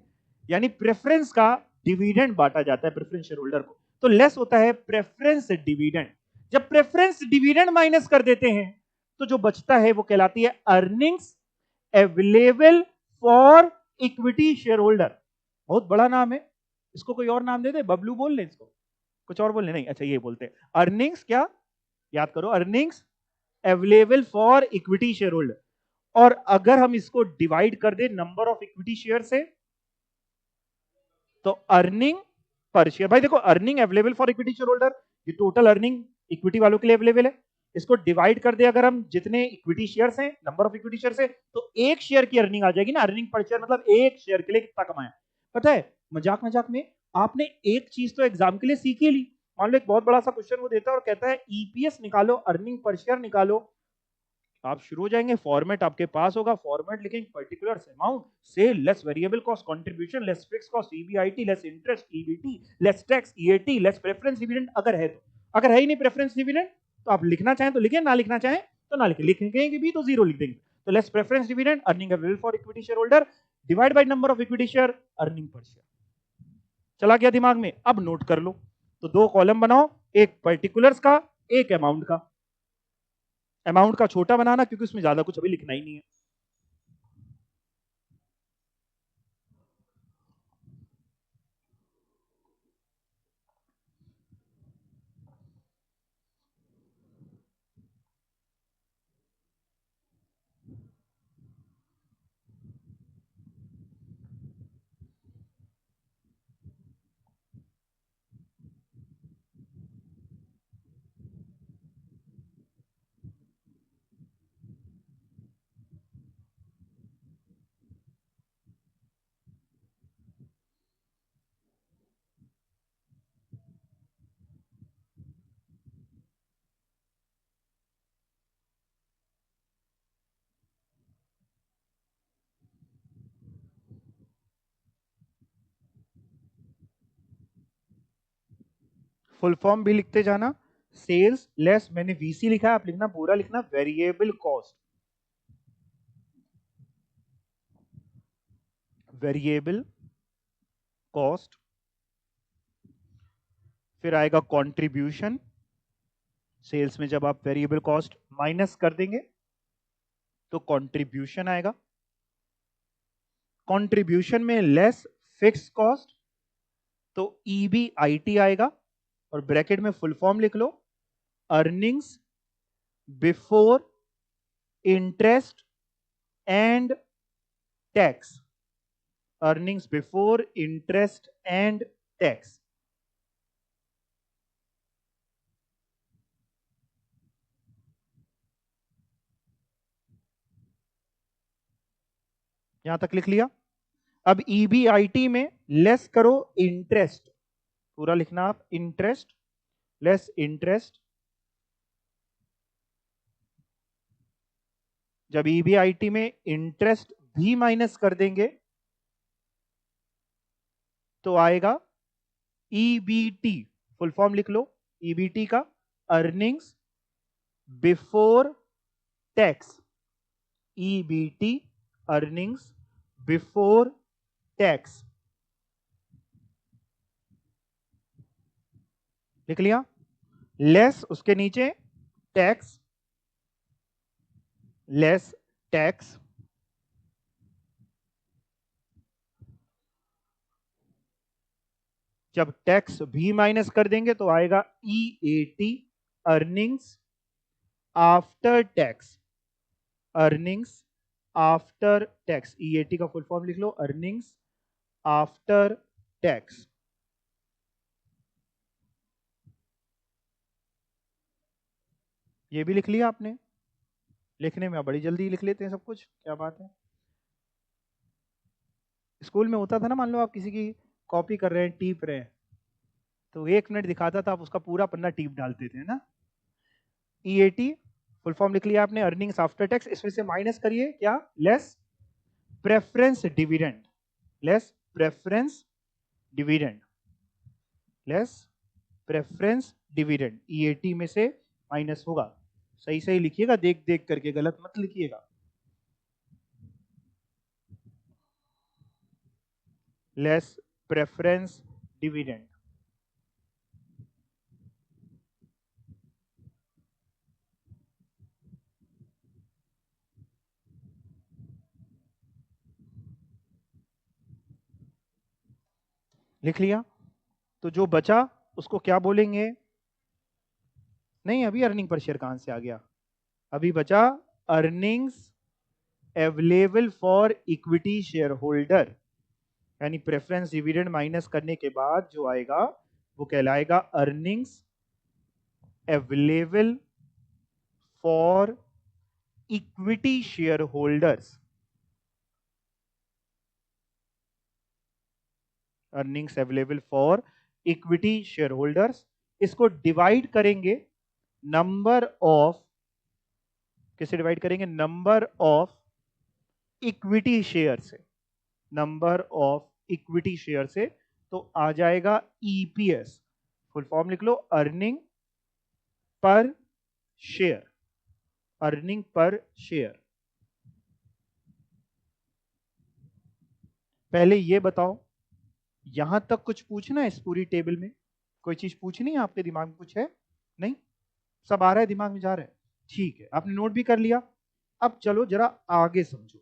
यानी प्रेफरेंस का डिविडेंड बांटा जाता है प्रेफरेंस शेयर होल्डर को। तो लेस होता है प्रेफरेंस डिविडेंड। जब प्रेफरेंस डिविडेंड माइनस कर देते हैं तो जो बचता है वो कहलाती है earnings available for equity share holder. बहुत बड़ा नाम है, इसको कोई और नाम दे दे, बबलू बोल ले इसको, कुछ और बोल ले? नहीं, अच्छा ये बोलते हैं अर्निंग्स, क्या याद करो, earnings available for equity share holder. और अगर हम इसको डिवाइड कर दे नंबर ऑफ इक्विटी शेयर से, तो अर्निंग पर शेयर। भाई देखो, earning available for equity share holder, ये टोटल अर्निंग इक्विटी वालों के लिए अवेलेबल है। इसको डिवाइड कर दे अगर हम जितने इक्विटी शेयर्स हैं, नंबर ऑफ इक्विटी शेयर्स है, तो एक शेयर की अर्निंग आ जाएगी ना। अर्निंग पर शेयर मतलब एक शेयर के लिए कितना कमाया। पता है, मजाक मजाक में आपने एक चीज तो एग्जाम के लिए सीखी ली। मान लो एक बहुत बड़ा सा क्वेश्चन वो देता है और कहता है ईपीएस निकालो, अर्निंग पर शेयर निकालो। आप शुरू हो जाएंगे, फॉर्मेट आपके पास होगा, फॉर्मेट लिखेंगे पर्टिकुलर अमाउंट से less variable cost contribution less fix cost EBIT less interest EBT less tax EAT less preference dividend, अगर है तो। अगर है ही नहीं प्रेफरेंस डिविडेंड तो आप लिखना चाहें तो लिखें, ना लिखना चाहें तो ना लिखें। लिखेंगे भी तो जीरो लिख देंगे। तो less preference dividend, earning available for equity share holder, divide by number of equity share, earning per share. चला गया दिमाग में? अब नोट कर लो। तो दो कॉलम बनाओ, एक पर्टिकुलर्स का, एक अमाउंट का। अमाउंट का छोटा बनाना क्योंकि उसमें ज्यादा कुछ अभी लिखना ही नहीं है। फुल फॉर्म भी लिखते जाना। सेल्स लेस, मैंने वीसी लिखा है, आप लिखना पूरा लिखना, वेरिएबल कॉस्ट, वेरिएबल कॉस्ट। फिर आएगा कंट्रीब्यूशन, सेल्स में जब आप वेरिएबल कॉस्ट माइनस कर देंगे तो कंट्रीब्यूशन आएगा। कंट्रीब्यूशन में लेस फिक्स कॉस्ट तो ईबीआईटी आएगा, और ब्रैकेट में फुल फॉर्म लिख लो, earnings before interest and tax, earnings before interest and tax. यहां तक लिख लिया। अब ईबीआईटी में लेस करो इंटरेस्ट, पूरा लिखना आप, इंटरेस्ट लेस इंटरेस्ट। जब ईबीआईटी में इंटरेस्ट भी माइनस कर देंगे तो आएगा ईबीटी, फुल फॉर्म लिख लो ईबीटी का, earnings before tax, EBT earnings before tax. लिख लिया। लेस उसके नीचे टैक्स, लेस टैक्स। जब टैक्स भी माइनस कर देंगे तो आएगा EAT, earnings after tax, earnings after tax. EAT का फुल फॉर्म लिख लो, अर्निंग्स आफ्टर टैक्स। ये भी लिख लिया आपने, लिखने में बड़ी जल्दी लिख लेते हैं सब कुछ, क्या बात है। स्कूल में होता था ना, मान लो आप किसी की कॉपी कर रहे हैं, टीप रहे हैं, तो 1 मिनट दिखाता था, आप उसका पूरा पन्ना टीप डालते थे ना। ईएटी फुल फॉर्म लिख लिया आपने, अर्निंग्स आफ्टर टैक्स। इसमें से माइनस करिए क्या, less preference dividend, less preference dividend, less preference dividend, EAT में से माइनस होगा। सही सही लिखिएगा, देख देख करके, गलत मत लिखिएगा। Less preference dividend. लिख लिया। तो जो बचा उसको क्या बोलेंगे, नहीं अभी अर्निंग पर शेयर कहां से आ गया, अभी बचा earnings available for equity share holder, यानी प्रेफरेंस डिविडेंड माइनस करने के बाद जो आएगा वो कहलाएगा earnings available for equity share holders, earnings available for equity share holders. इसको डिवाइड करेंगे नंबर ऑफ, किसे डिवाइड करेंगे, नंबर ऑफ इक्विटी शेयर से, नंबर ऑफ इक्विटी शेयर से, तो आ जाएगा ईपीएस, फुल फॉर्म लिख लो, earning per share, earning per share. पहले ये बताओ, यहां तक कुछ पूछना है इस पूरी टेबल में, कोई चीज पूछनी है आपके दिमाग में, कुछ है, नहीं, सब आ रहा है दिमाग में, जा रहा है, ठीक है, आपने नोट भी कर लिया। अब चलो जरा आगे समझो,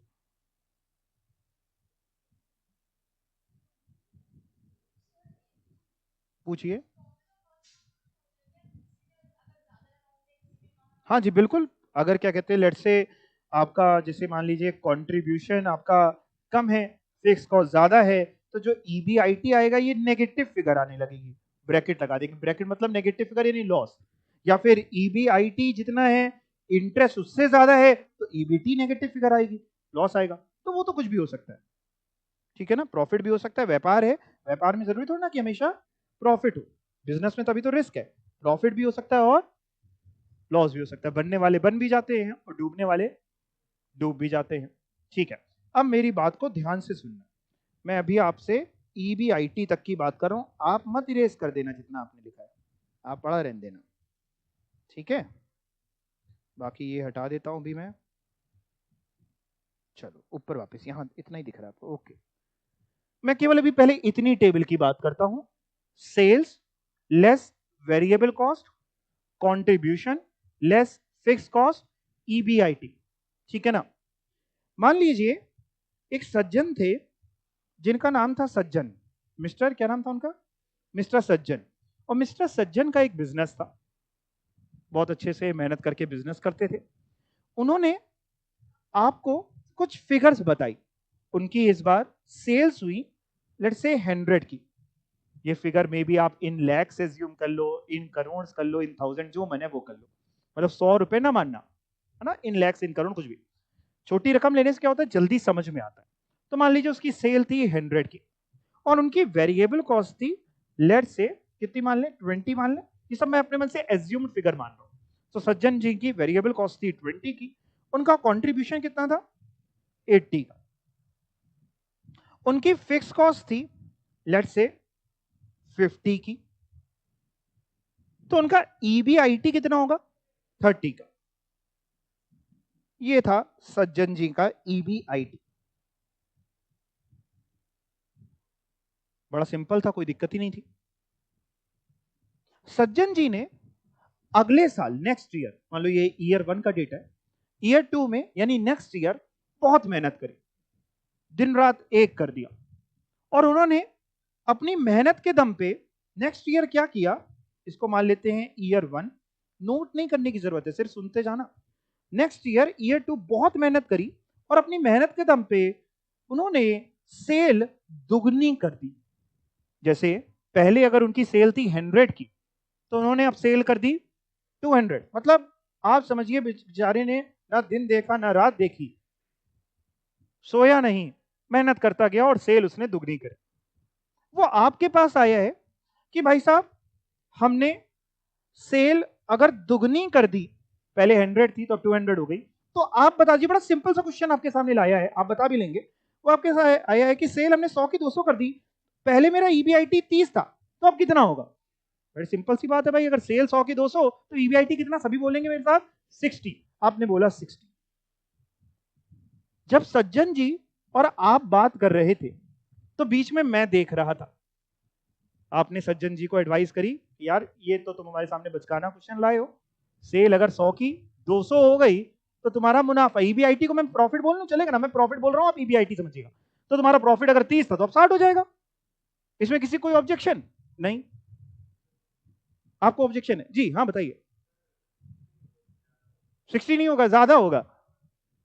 पूछिए। हाँ जी बिल्कुल, अगर क्या कहते हैं, लेट्स से आपका जैसे मान लीजिए कंट्रीब्यूशन आपका कम है, फिक्स कॉस्ट ज्यादा है, तो जो ईबीआईटी आएगा ये नेगेटिव फिगर आने लगेगी, ब्रैकेट लगा देंगे, ब्रैकेट मतलब नेगेटिव फिगर यानी लॉस। या फिर ईबीआईटी जितना है, इंटरेस्ट उससे ज्यादा है, तो ईबीटी नेगेटिव फिगर आएगी, लॉस आएगा। तो वो तो कुछ भी हो सकता है, ठीक है ना, प्रॉफिट भी हो सकता है, व्यापार है, व्यापार में जरूरी थोड़ा ना कि हमेशा प्रॉफिट हो, बिजनेस में तभी तो रिस्क है, प्रॉफिट भी हो सकता है और लॉस भी हो सकता है, बनने वाले बन भी जाते हैं और डूबने वाले डूब भी जाते हैं, ठीक है। अब मेरी बात को ध्यान से सुनना, मैं अभी आपसे ईबीआईटी तक की बात कर रहा हूं, आप मत इरेज कर देना जितना आपने लिखा है, आप पढ़ा रहने देना, ठीक है। बाकी ये हटा देता हूं भी मैं। चलो ऊपर वापस, यहां इतना ही दिख रहा है आपको, ओके। मैं केवल अभी पहले इतनी टेबल की बात करता हूं, sales less variable cost, contribution less fix cost, EBIT, ठीक है ना। मान लीजिए एक सज्जन थे जिनका नाम था सज्जन, मिस्टर क्या नाम था उनका, मिस्टर सज्जन। और मिस्टर सज्जन का एक बिजनेस था, बहुत अच्छे से मेहनत करके बिजनेस करते थे। उन्होंने आपको कुछ फिगर्स बताई, उनकी इस बार सेल्स हुई लेट्स से 100 की। ये फिगर में भी आप इन लैक्स एज्यूम कर लो, इन करोड़ कर लो, इन थाउजेंड, जो मन है वो कर लो, मतलब 100 रुपए ना मानना, है ना, इन लैक्स इन करोड़ कुछ भी। छोटी रकम लेने से क्या होता है, जल्दी समझ में आता है। तो मान लीजिए उसकी सेल थी 100 की और उनकी वेरिएबल कॉस्ट थी लेट्स से कितनी मान ले, 20 मान ले, ये सब मैं अपने मन से एज्यूम्ड फिगर मान रहा हूं। तो सज्जन जी की वेरिएबल कॉस्ट थी 20 की, उनका कंट्रीब्यूशन कितना था, 80 का। उनकी फिक्स कॉस्ट थी लेट्स से 50 की, तो उनका ईबीआईटी कितना होगा, 30 का। ये था सज्जन जी का ईबीआईटी। बड़ा सिंपल था, कोई दिक्कत ही नहीं थी। सज्जन जी ने अगले साल नेक्स्ट ईयर, मान लो ये ईयर 1 का डेटा है, ईयर 2 में यानी नेक्स्ट ईयर बहुत मेहनत करी, दिन रात एक कर दिया। और उन्होंने अपनी मेहनत के दम पे नेक्स्ट ईयर क्या किया, इसको मान लेते हैं ईयर 1, नोट नहीं करने की जरूरत है, सिर्फ सुनते जाना। नेक्स्ट ईयर ईयर 2 बहुत मेहनत करी और अपनी मेहनत के दम पे उन्होंने सेल दुगनी कर दी। जैसे पहले अगर उनकी सेल थी 100 की, तो उन्होंने अब सेल कर दी 200। मतलब आप समझिए बेचारे ने ना दिन देखा ना रात देखी, सोया नहीं, मेहनत करता गया और सेल उसने दुगनी करी। वो आपके पास आया है कि भाई साहब हमने सेल अगर दुगनी कर दी, पहले 100 थी तो अब 200 हो गई, तो आप बता दीजिए, बड़ा सिंपल सा क्वेश्चन आपके सामने लाया है, आप बता भी लेंगे। वो आपके साथ आया है कि सेल हमने 100 की 200 कर दी, पहले मेरा ईबीआईटी 30 था, तो अब कितना होगा। बड़ी सिंपल सी बात है भाई, अगर सेल 100 की 200 तो ईबीआईटी कितना, सभी बोलेंगे मेरे साथ 60। आपने बोला 60। जब सज्जन जी और आप बात कर रहे थे तो बीच में मैं देख रहा था, आपने सज्जन जी को एडवाइस करी कि यार ये तो तुम हमारे सामने बचकाना क्वेश्चन लाए हो, सेल अगर 100 की 200 हो गई तो तुम्हारा मुनाफा, ईबीआईटी को मैं प्रॉफिट बोल लूं चलेगा ना, मैं प्रॉफिट बोल रहा हूं आप ईबीआईटी समझिएगा, तो तुम्हारा प्रॉफिट अगर 30 था तो अब 60 हो जाएगा। इसमें किसी कोई ऑब्जेक्शन नहीं, आपको ऑब्जेक्शन है जी, हाँ बताइए। 60 नहीं होगा, ज्यादा होगा,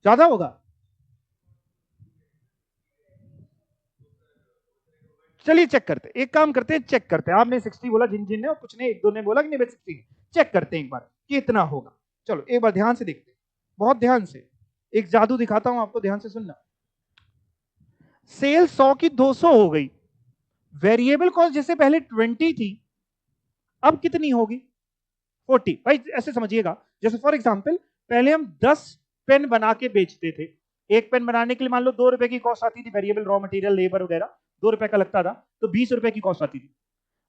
ज्यादा होगा। चलिए चेक करते हैं, एक काम करते हैं, चेक करते हैं। आपने 60 बोला जिन जिन ने, और कुछ ने एक दो ने बोला कि नहीं भाई 60, चेक करते हैं एक बार कितना होगा। चलो एक बार ध्यान से देखते हैं, बहुत ध्यान से, एक जादू दिखाता हूं आपको, ध्यान से सुनना। सेल 100 की 200 हो गई, वेरिएबल कॉस्ट जैसे पहले 20 थी, अब कितनी होगी, 40। भाई ऐसे समझिएगा, जैसे फॉर एग्जांपल पहले हम 10 पेन बना के बेचते थे, एक पेन बनाने के लिए मान लो 2 रुपए की कॉस्ट आती थी, वेरिएबल रॉ मटेरियल लेबर वगैरह 2 रुपए का लगता था, तो 20 रुपए की कॉस्ट आती थी।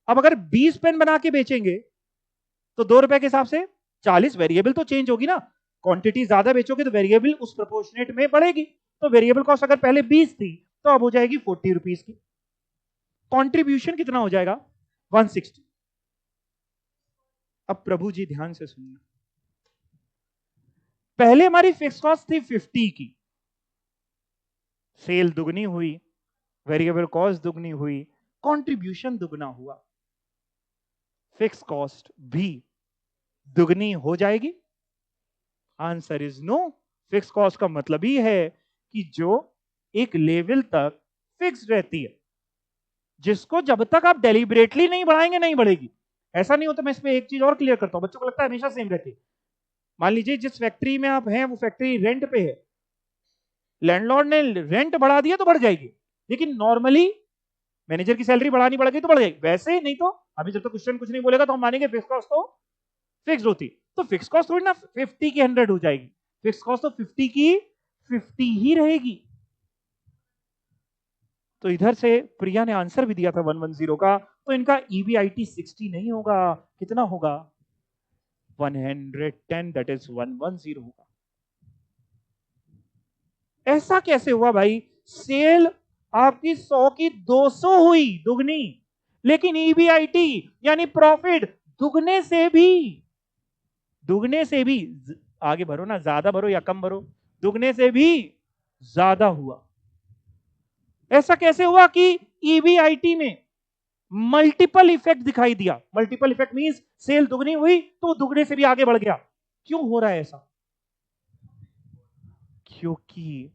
अब अगर 20 पेन बना के बेचेंगे तो 2 रुपए के हिसाब से 40, वेरिएबल तो चेंज होगी ना, क्वांटिटी ज्यादा बेचोगे तो वेरिएबल उस प्रोपोर्शनेट में बढ़ेगी, तो वेरिएबल कॉस्ट अगर पहले 20 थी तो अब हो जाएगी 40 रुपीज की। कंट्रीब्यूशन कितना हो जाएगा, 160। अब प्रभु जी ध्यान से सुनना, पहले हमारी फिक्स कॉस्ट थी 50 की, सेल दुगनी हुई, वेरिएबल कॉस्ट दुगनी हुई, कंट्रीब्यूशन दुगना हुआ, फिक्स कॉस्ट भी दुगनी हो जाएगी। Answer is no. Fix cost का मतलब ही है कि जो एक लेवल तक फिक्स रहती है, जिसको जब तक आप डेलिबरेटली नहीं बढ़ाएंगे नहीं बढ़ेगी। ऐसा नहीं होता, मैं इसमें एक चीज और क्लियर करता हूं, बच्चों को लगता है हमेशा सेम रहती है। मान लीजिए जिस फैक्ट्री में आप हैं वो फैक्ट्री रेंट पे है, लैंडलॉर्ड ने रेंट बढ़ा दिया तो बढ़ जाएगी, लेकिन नॉर्मली मैनेजर की सैलरी बढ़ानी पड़ गई तो बढ़ जाएगी, वैसे नहीं तो अभी जब तक क्वेश्चन कुछ नहीं बोलेगा तो हम मानेंगे फिक्स कॉस्ट तो फिक्स होती, तो फिक्स कॉस्ट थोड़ी ना 50 की 100 हो जाएगी, फिक्स कॉस्ट तो 50 की 50 ही रहेगी। तो इधर से प्रिया ने आंसर भी दिया था 110 का, तो इनका EBIT 60 नहीं होगा, कितना होगा? 110, दैट इज 110 होगा। ऐसा कैसे हुआ भाई? सेल आपकी 100 की 200 हुई, दुगनी, लेकिन EBIT यानी प्रॉफिट दुगने से भी आगे भरो ना, ज्यादा भरो या कम भरो, दुगने से भी ज्यादा हुआ। ऐसा कैसे हुआ कि EBIT में मल्टीपल इफेक्ट दिखाई दिया? मल्टीपल इफेक्ट मींस सेल दुगनी हुई तो दुगने से भी आगे बढ़ गया। क्यों हो रहा है ऐसा? क्योंकि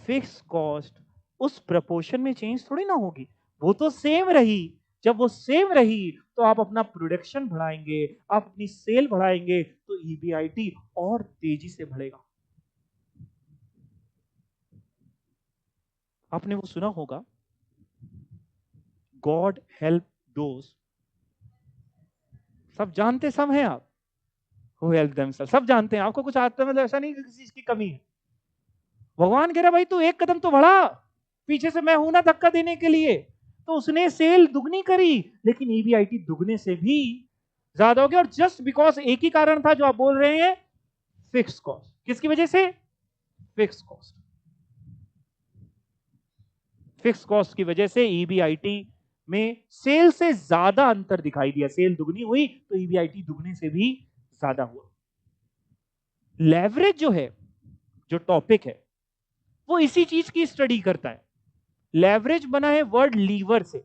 फिक्स कॉस्ट उस प्रपोर्शन में चेंज थोड़ी ना होगी, वो तो सेम रही। जब वो सेम रही तो आप अपना प्रोडक्शन बढ़ाएंगे, आप अपनी सेल बढ़ाएंगे, तो EBIT और तेजी से बढ़ेगा। आपने वो सुना होगा, गॉड हेल्प दोज, सब जानते सब हैं आप, हु हेल्प देमसेल्फ, सब जानते हैं। आपको कुछ आता है, मतलब ऐसा नहीं कि किसी चीज की कमी है। भगवान कह रहा भाई तू एक कदम तो बढ़ा, पीछे से मैं हूं ना धक्का देने के लिए। तो उसने सेल दुगनी करी, लेकिन EBIT दुगने से भी ज्यादा हो गया। और जस्ट बिकॉज एक ही कारण था जो आप बोल रहे हैं, फिक्स कॉस्ट। किसकी वजह से? Fix cost. फिक्स कॉस्ट की वजह से EBIT में सेल से ज्यादा अंतर दिखाई दिया। सेल दुगनी हुई तो EBIT दुगने से भी ज्यादा हुआ। लेवरेज जो है, जो टॉपिक है, वो इसी चीज की स्टडी करता है। लेवरेज बना है वर्ड लीवर से।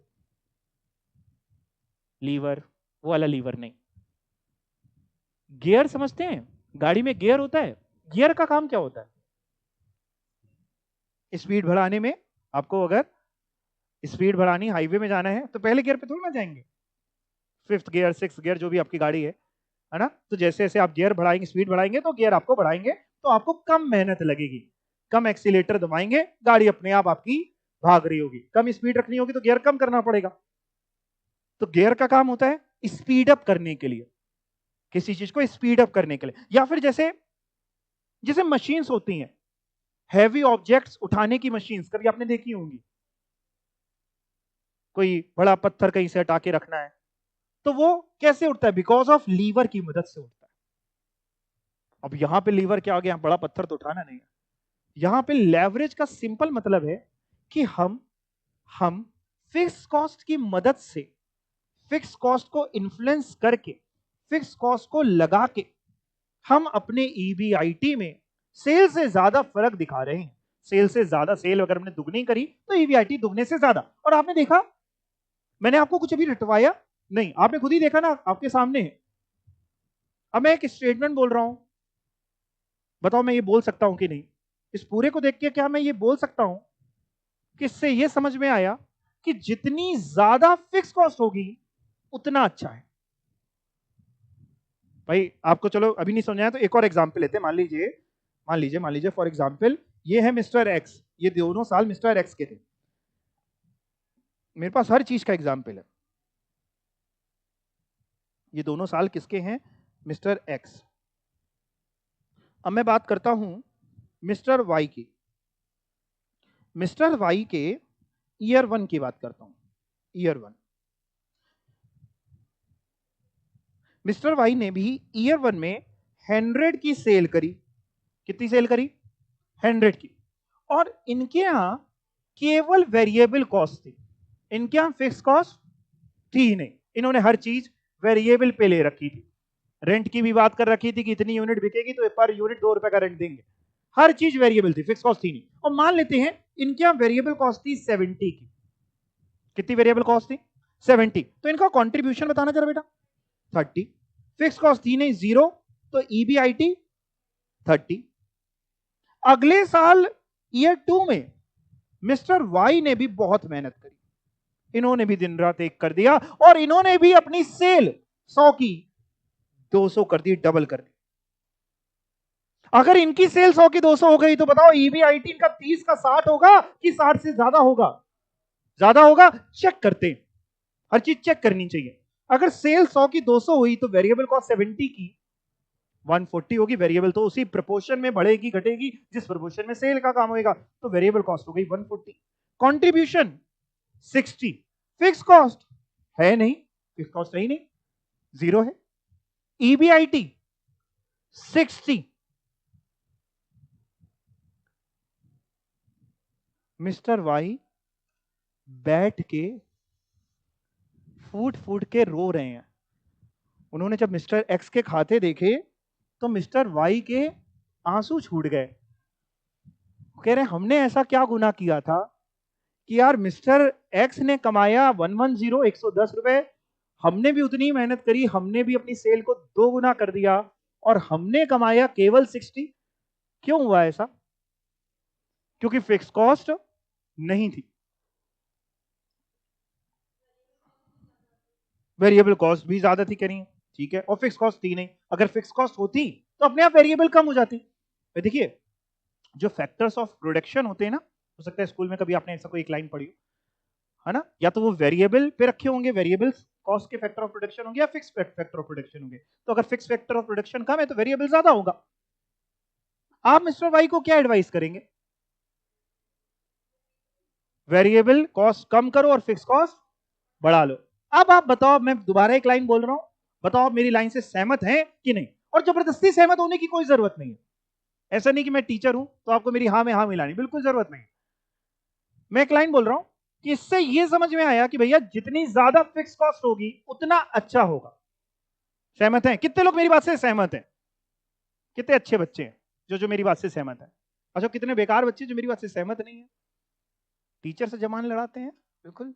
लीवर, वो वाला लीवर नहीं। गियर समझते हैं? गाड़ी में गियर होता है। गियर का काम क्या होता है? स्पीड बढ़ाने में, आपको अगर स्पीड बढ़ानी, हाईवे में जाना है, तो पहले गियर पे थोड़ी ना जाएंगे, फिफ्थ गियर, सिक्स गियर, जो भी आपकी गाड़ी है ना? तो जैसे जैसे आप गियर बढ़ाएंगे, स्पीड बढ़ाएंगे, तो गियर आपको बढ़ाएंगे, तो आपको कम मेहनत लगेगी। कम एक्सीलेटर दबाएंगे, गाड़ी अपने आप आपकी भाग रही होगी। कम स्पीड रखनी होगी तो गियर कम करना पड़ेगा। तो गियर का काम होता है स्पीड अप करने के लिए, किसी चीज को स्पीड अप करने के लिए। या फिर जैसे जैसे मशीन्स होती हैं, हैवी ऑब्जेक्ट्स उठाने की मशीन्स, कभी आपने देखी होंगी। कोई बड़ा पत्थर कहीं से हटा के रखना है, तो वो कैसे उठता है? बिकॉज ऑफ लीवर की मदद से उठता है। अब यहां पे लीवर क्या आ गया? बड़ा पत्थर तो उठाना नहीं है। यहां पे लेवरेज का सिंपल मतलब है कि हम फिक्स कॉस्ट की मदद से, फिक्स कॉस्ट को इन्फ्लुएंस करके, फिक्स कॉस्ट को लगा के, हम अपने EBIT में सेल से ज्यादा फर्क दिखा रहे हैं। सेल से ज्यादा, सेल अगर हमने दुगनी करी तो EBIT दुगने से ज्यादा। और आपने देखा, मैंने आपको कुछ अभी रटवाया नहीं, आपने खुद ही देखा ना, आपके सामने है। अब मैं एक स्टेटमेंट बोल रहा हूं, बताओ मैं ये बोल सकता हूं कि नहीं? इस पूरे को देख के क्या मैं ये बोल सकता हूं कि इससे ये समझ में आया कि जितनी ज्यादा फिक्स कॉस्ट होगी उतना अच्छा है? भाई आपको चलो अभी नहीं समझाया तो एक और एग्जांपल लेते हैं। मान लीजिए फॉर एग्जांपल, ये है मिस्टर एक्स। ये दोनों साल मिस्टर एक्स के थे। मेरे पास हर चीज का एग्जांपल है। ये दोनों साल किसके हैं? Mister x. अब मैं बात करता हूं मिस्टर वाई की। मिस्टर वाई के ईयर 1 की बात करता हूं। ईयर 1, मिस्टर वाई ने भी ईयर 1 में 100 की सेल करी। कितनी सेल करी? 100 की। और इनके यहां केवल वेरिएबल कॉस्ट थी, इनके यहां फिक्स कॉस्ट थी ही नहीं। इन्होंने हर चीज वेरिएबल पे ले रखी थी। रेंट की भी बात कर रखी थी कि इतनी यूनिट बिकेगी तो पर यूनिट 2 रुपए का रेंट देंगे। हर चीज वेरिएबल थी, फिक्स कॉस्ट थी नहीं। और मान लेते हैं इनके यहां वेरिएबल कॉस्ट थी 70 की। कितनी वेरिएबल कॉस्ट थी? 70। तो इनका कॉन्ट्रीब्यूशन बताना जरा बेटा। 30। फिक्स कॉस्ट थी नहीं, 0, तो EBIT 30। अगले साल ईयर 2 में मिस्टर वाई ने भी बहुत मेहनत करी। इन्होंने भी दिन रात एक कर दिया और इन्होंने भी अपनी सेल 100 की 200 कर दी, डबल कर दी। अगर इनकी सेल 100 की 200 हो गई तो बताओ EBIT इनका 30 का 60 होगा कि 60 से ज्यादा होगा? ज्यादा होगा। चेक करते हैं, हर चीज चेक करनी चाहिए। अगर सेल 100 की 200 हुई तो वेरिएबल कॉस्ट 70 की 140 होगी। वेरिएबल तो उसी प्रोपोर्शन में बढ़ेगी घटेगी जिस प्रोपोर्शन में सेल का काम होगा। तो वेरिएबल कॉस्ट हो गई 140। कंट्रीब्यूशन 60। फिक्स कॉस्ट है नहीं, फिक्स कॉस्ट है ही नहीं, 0 है। EBIT 60। मिस्टर वाई बैठ के फूट फूट के रो रहे हैं। उन्होंने जब मिस्टर एक्स के खाते देखे तो मिस्टर वाई के आंसू छूट गए। कह रहे हमने ऐसा क्या गुनाह किया था कि यार मिस्टर एक्स ने कमाया 110 110 रुपए, हमने भी उतनी मेहनत करी, हमने भी अपनी सेल को 2 गुना कर दिया और हमने कमाया केवल 60। क्यों हुआ ऐसा? क्योंकि फिक्स कॉस्ट नहीं थी, वेरिएबल कॉस्ट भी ज्यादा थी, कह रही है, ठीक है, और फिक्स कॉस्ट थी नहीं। अगर फिक्स कॉस्ट होती तो अपने आप वेरिएबल कम हो जाती। देखिए जो फैक्टर्स ऑफ प्रोडक्शन होते हैं ना, हो सकता है स्कूल में कभी आपने ऐसा कोई एक लाइन पढ़ी हो, है ना, या तो वो वेरिएबल पे रखे होंगे, वेरिएबल्स कॉस्ट के फैक्टर ऑफ प्रोडक्शन होंगे, या फिक्स फैक्टर ऑफ प्रोडक्शन होंगे। तो अगर फिक्स फैक्टर ऑफ प्रोडक्शन कम है तो वेरिएबल ज्यादा होगा। आप मिस्टर वाई को क्या एडवाइस करेंगे? वेरिएबल कॉस्ट कम करो और फिक्स कॉस्ट बढ़ा लो। अब आप बताओ, मैं दोबारा एक लाइन बोल रहा हूं, बताओ आप मेरी लाइन से सहमत हैं कि नहीं? और जबरदस्ती सहमत होने की कोई जरूरत नहीं है। ऐसा नहीं कि मैं टीचर हूं तो आपको मेरी हाँ में हाँ मिलानी, बिल्कुल जरूरत नहीं। मैं एक लाइन बोल रहा हूं कि इससे यह समझ में आया कि भैया जितनी ज्यादा फिक्स कॉस्ट होगी उतना अच्छा होगा। सहमत हैं? कितने लोग मेरी बात से सहमत हैं? कितने अच्छे बच्चे हैं जो जो मेरी बात से सहमत है? अच्छा, कितने बेकार बच्चे जो मेरी बात से सहमत नहीं है, टीचर से जमान लड़ाते हैं। बिल्कुल।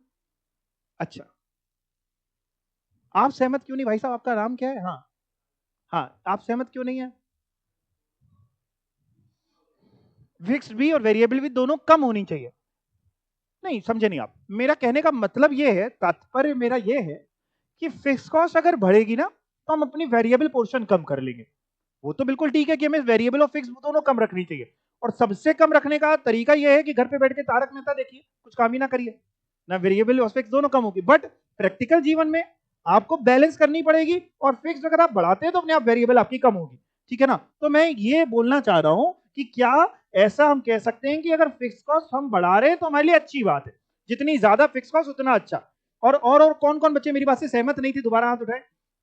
अच्छा, आप सहमत क्यों नहीं भाई साहब? आपका नाम क्या है? हाँ हाँ, आप सहमत क्यों नहीं है? फिक्स्ड भी और वेरिएबल भी दोनों कम होनी चाहिए। नहीं, समझे नहीं आप। मेरा कहने का मतलब यह है, तात्पर्य मेरा यह है कि फिक्स कॉस्ट अगर बढ़ेगी ना तो हम अपनी वेरिएबल पोर्शन कम कर लेंगे। वो तो बिल्कुल ठीक है कि हमें वेरिएबल और फिक्स दोनों कम रखनी चाहिए, और सबसे कम रखने का तरीका यह है कि घर पे बैठ के तारक मेहता देखिए, कुछ काम ही ना करिए, ना वेरिएबल और फिक्स दोनों कम होगी। बट प्रैक्टिकल जीवन में आपको बैलेंस करनी पड़ेगी, और फिक्स अगर आप बढ़ाते हैं तो अपने आप वेरिएबल आपकी कम होगी, ठीक है ना? तो मैं ये बोलना चाह रहा हूं कि क्या ऐसा हम कह सकते हैं कि अगर फिक्स कॉस्ट हम बढ़ा रहे हैं तो हमारे लिए अच्छी बात है, जितनी ज्यादा फिक्स कॉस्ट उतना अच्छा। और कौन कौन बच्चे मेरी बात से सहमत नहीं थे? दोबारा हाथ उठाए,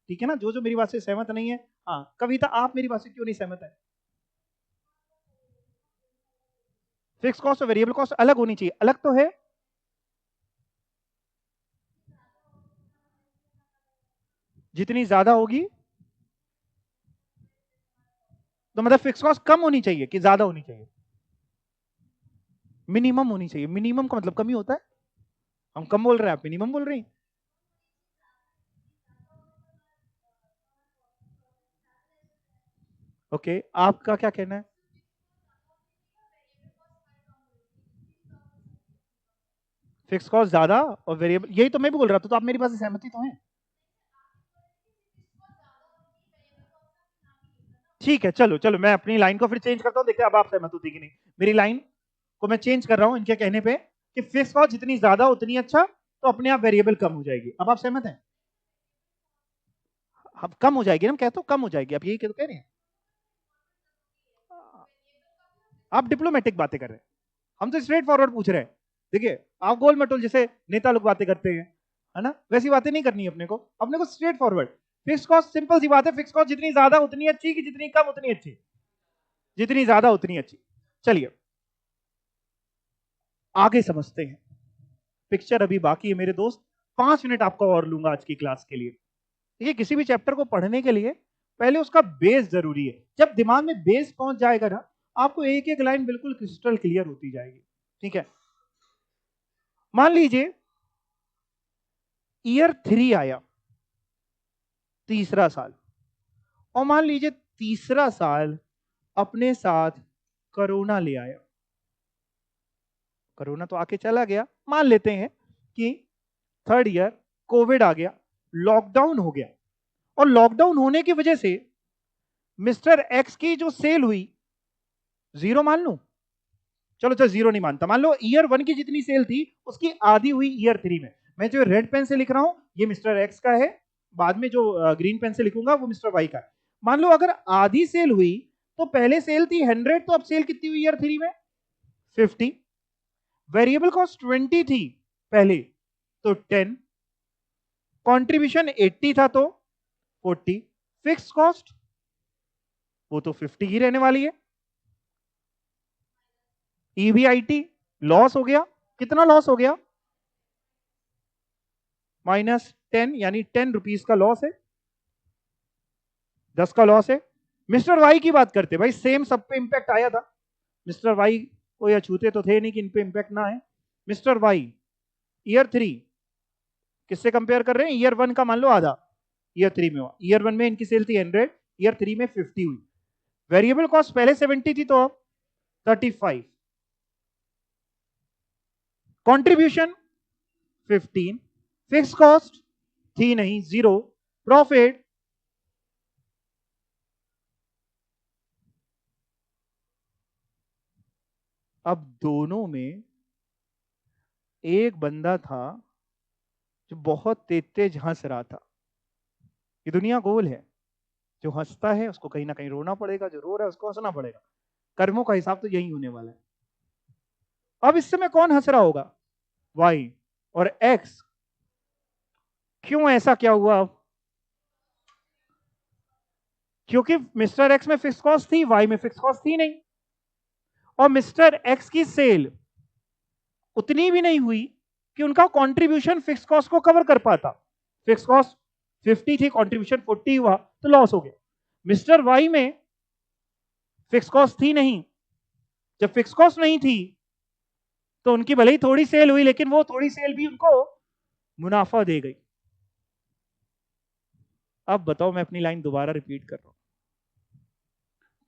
ठीक है ना, जो जो मेरी बात से सहमत नहीं है। हाँ, कविता आप मेरी बात से क्यों नहीं सहमत है? फिक्स कॉस्ट और वेरिएबल कॉस्ट अलग होनी चाहिए। अलग तो है, जितनी ज्यादा होगी तो मतलब फिक्स कॉस्ट कम होनी चाहिए कि ज्यादा होनी चाहिए? मिनिमम होनी चाहिए। मिनिमम का मतलब कम ही होता है। हम कम बोल रहे हैं, आप मिनिमम बोल रहे हैं। ओके, आपका क्या कहना है? फिक्स कॉस्ट ज्यादा और वेरिएबल, यही तो मैं भी बोल रहा था, तो आप मेरी बात से सहमति तो हैं? ठीक है, चलो चलो, मैं अपनी लाइन को फिर चेंज करता हूं, देखते हैं अब आप सहमत होती कि नहीं। मेरी लाइन को मैं चेंज कर रहा हूं इनके कहने पे कि फिक्स कॉस्ट जितनी ज्यादा उतनी अच्छा, तो अपने आप वेरिएबल कम हो जाएगी। अब आप सहमत हैं? अब कम हो जाएगी ना, हम कहते हो कम हो जाएगी, आप यही तो कह रहे हैं। आप डिप्लोमेटिक बातें कर रहे हैं, हम तो स्ट्रेट फॉरवर्ड पूछ रहे हैं। देखिए, आप गोल मटोल जैसे नेता लोग बातें करते हैं, है ना, वैसी बातें नहीं करनी अपने को straightforward. Fix cost simple सी बात है, फिक्स कॉस्ट जितनी ज्यादा उतनी अच्छी कि जितनी कम उतनी अच्छी? जितनी ज्यादा उतनी अच्छी। चलिए आगे समझते हैं, पिक्चर अभी बाकी है मेरे दोस्त। 5 मिनट आपका और लूंगा आज की क्लास के लिए। देखिए, किसी भी चैप्टर को पढ़ने के लिए पहले उसका बेस जरूरी है। जब दिमाग में बेस पहुंच जाएगा ना, आपको एक एक लाइन बिल्कुल क्रिस्टल क्लियर होती जाएगी, ठीक है? मान लीजिए ईयर 3 आया, तीसरा साल, और मान लीजिए तीसरा साल अपने साथ कोरोना ले आया। कोरोना तो आके चला गया, मान लेते हैं कि थर्ड ईयर कोविड आ गया, लॉकडाउन हो गया, और लॉकडाउन होने की वजह से मिस्टर एक्स की जो सेल हुई, 0 मान लू? चलो चलो, 0 नहीं मानता, मान लो ईयर 1 की जितनी सेल थी उसकी आधी हुई ईयर 3 में। मैं जो रेड पेन से लिख रहा हूं ये मिस्टर एक्स का है, बाद में जो ग्रीन पेन से लिखूंगा वो मिस्टर वाई का है। मान लो अगर आधी सेल हुई, तो पहले सेल थी 100, तो अब सेल कितनी हुई ईयर 3 में? 50। वेरिएबल कॉस्ट 20 थी पहले, तो 10, कंट्रीब्यूशन 80 था तो 40, फिक्स कॉस्ट वो तो 50 ही रहने वाली है। ईबीआईटी लॉस हो गया, कितना लॉस हो गया? -10, यानी 10 रुपीज का लॉस है, 10 का लॉस है। मिस्टर वाई की बात करते भाई, सेम सब पे इंपैक्ट आया था। मिस्टर वाई को या छूते तो थे नहीं कि इन पे इंपैक्ट ना है। मिस्टर वाई ईयर 3 किससे कंपेयर कर रहे हैं? ईयर 1 का मान लो आधा ईयर 3 में हुआ। ईयर 1 में इनकी सेल थी 100, ईयर 3 में 50 हुई। वेरिएबल कॉस्ट पहले 70 थी तो अब 35, कंट्रीब्यूशन 15, फिक्स कॉस्ट थी नहीं 0, प्रॉफिट अब दोनों में एक बंदा था जो बहुत तेज तेज हंस रहा था। ये दुनिया गोल है, जो हंसता है उसको कहीं ना कहीं रोना पड़ेगा, जो रो रहा है उसको हंसना पड़ेगा। कर्मों का हिसाब तो यही होने वाला है। अब इस समय कौन हंस रहा होगा? वाई और एक्स। क्यों ऐसा क्या हुआ? क्योंकि मिस्टर एक्स में फिक्स कॉस्ट थी, वाई में फिक्स कॉस्ट थी नहीं, और मिस्टर एक्स की सेल उतनी भी नहीं हुई कि उनका कंट्रीब्यूशन फिक्स कॉस्ट को कवर कर पाता। फिक्स कॉस्ट 50 थी, कंट्रीब्यूशन 40 हुआ तो लॉस हो गया। मिस्टर वाई में फिक्स कॉस्ट थी नहीं, जब फिक्स कॉस्ट नहीं थी तो उनकी भले ही थोड़ी सेल हुई, लेकिन वो थोड़ी सेल भी उनको मुनाफा दे गई। अब बताओ, मैं अपनी लाइन दोबारा रिपीट कर रहा हूं,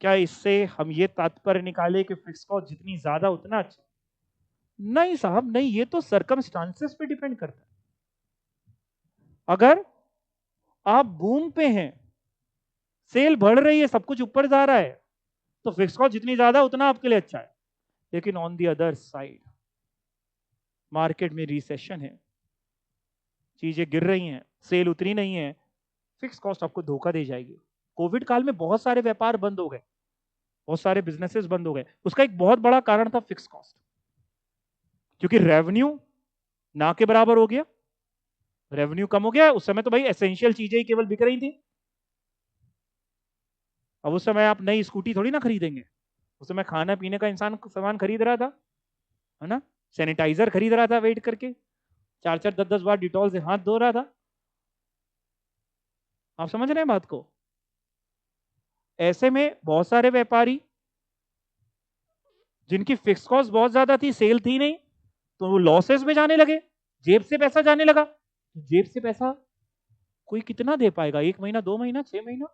क्या इससे हम ये तात्पर्य निकाले कि फिक्स कॉस्ट जितनी ज्यादा उतना अच्छा? नहीं साहब नहीं, ये तो सर्कमस्टांसेस पे डिपेंड करता है। अगर आप बूम पे हैं, सेल बढ़ रही है, सब कुछ ऊपर जा रहा है, तो फिक्स कॉस्ट जितनी ज्यादा उतना आपके लिए अच्छा है। लेकिन on the other side market में रिसेशन है, चीजें गिर रही हैं, सेल उतनी नहीं है, फिक्स कॉस्ट आपको धोखा दे जाएगी। कोविड काल में बहुत सारे व्यापार बंद हो गए, बहुत सारे बिजनेसेस बंद हो गए। उसका एक बहुत बड़ा कारण था फिक्स कॉस्ट, क्योंकि रेवेन्यू ना के बराबर हो गया, रेवेन्यू कम हो गया। उस समय तो भाई एसेंशियल चीजें ही केवल बिक रही थी। अब उस समय आप नई स्कूटी थोड़ी ना खरीदेंगे, उस समय खाना पीने का इंसान सामान खरीद रहा था, है ना, सैनिटाइजर खरीद रहा था वेट करके, 4-4 10-10 बार डिटॉल से हाथ धो रहा था। आप समझ रहे हैं बात को? ऐसे में बहुत सारे व्यापारी जिनकी फिक्स कॉस्ट बहुत ज्यादा थी, सेल थी नहीं, तो वो लॉसेस में जाने लगे, जेब से पैसा जाने लगा। जेब से पैसा कोई कितना दे पाएगा? 1 महीना, 2 महीना, 6 महीना,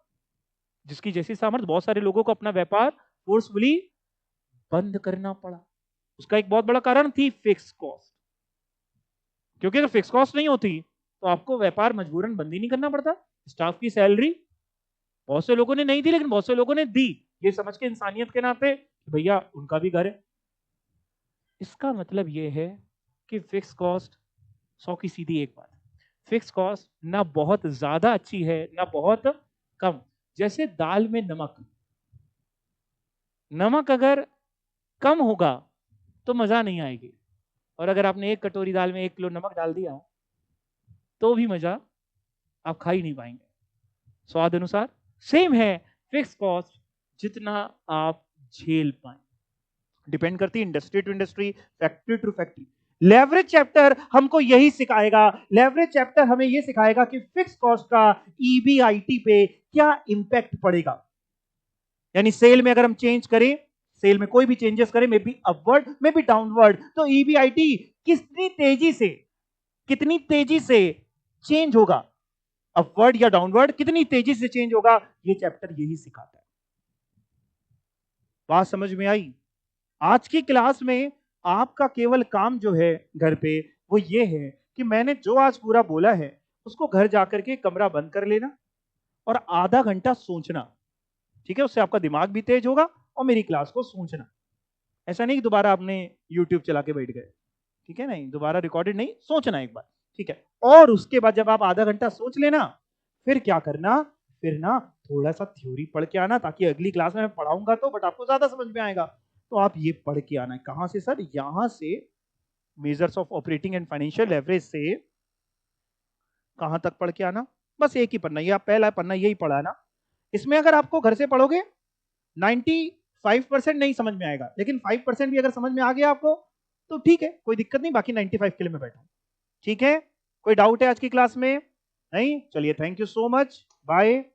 जिसकी जैसी सामर्थ्य। बहुत सारे लोगों को अपना व्यापार फोर्सफुली बंद करना पड़ा। उसका एक बहुत बड़ा कारण थी फिक्स कॉस्ट, क्योंकि अगर फिक्स कॉस्ट नहीं होती तो आपको व्यापार मजबूरन बंद ही नहीं करना पड़ता। स्टाफ की सैलरी बहुत से लोगों ने नहीं दी, लेकिन बहुत से लोगों ने दी, ये समझ के इंसानियत के नाते भैया उनका भी घर है। इसका मतलब ये है कि फिक्स कॉस्ट 100 की सीधी एक बात, फिक्स कॉस्ट ना बहुत ज्यादा अच्छी है ना बहुत कम। जैसे दाल में नमक, नमक अगर कम होगा तो मजा नहीं आएगी, और अगर आपने एक कटोरी दाल में 1 किलो नमक डाल दिया तो भी मजा आप खा ही नहीं पाएंगे स्वाद अनुसार। सेम है फिक्स कॉस्ट, जितना आप झेल पाए, डिपेंड करती है industry to industry, factory to factory. Leverage chapter हमको यही सिखाएगा, लेवरेज चैप्टर हमें यह सिखाएगा कि फिक्स कॉस्ट का ईबीआईटी पे क्या इंपैक्ट पड़ेगा। यानी सेल में अगर हम चेंज करें, सेल में कोई भी चेंजेस करें, may be upward may be downward, तो ईबीआईटी कितनी तेजी से चेंज होगा, अपवर्ड या डाउनवर्ड कितनी तेजी से चेंज होगा, ये चैप्टर यही सिखाता है। बात समझ में आई? आज की क्लास में आपका केवल काम जो है घर पे वो ये है कि मैंने जो आज पूरा बोला है उसको घर जाकर के कमरा बंद कर लेना और आधा घंटा सोचना। ठीक है, उससे आपका दिमाग भी तेज होगा और मेरी क्लास को सोचना। ऐसा नहीं कि दोबारा आपने यूट्यूब चला के बैठ गए, ठीक है, नहीं, दोबारा रिकॉर्डेड नहीं, सोचना एक बार, ठीक है। और उसके बाद जब आप आधा घंटा सोच लेना, फिर क्या करना, फिर ना थोड़ा सा थ्योरी पढ़ के आना, ताकि अगली क्लास में मैं पढ़ाऊंगा तो बट आपको ज्यादा समझ में आएगा। तो आप ये पढ़ के आना है। कहां से सर? यहां से, measures of operating and financial leverage से कहां तक पढ़ के आना, बस एक ही पन्ना, ये आप पहला पन्ना यही पढ़ा है ना। इसमें अगर आपको घर से पढ़ोगे 95% नहीं समझ में आएगा, लेकिन 5% भी अगर समझ में आ गया आपको तो ठीक है, कोई दिक्कत नहीं, बाकी 95 के लिए मैं बैठा हूं। ठीक है, कोई डाउट है आज की क्लास में? नहीं, चलिए, thank you so much, bye.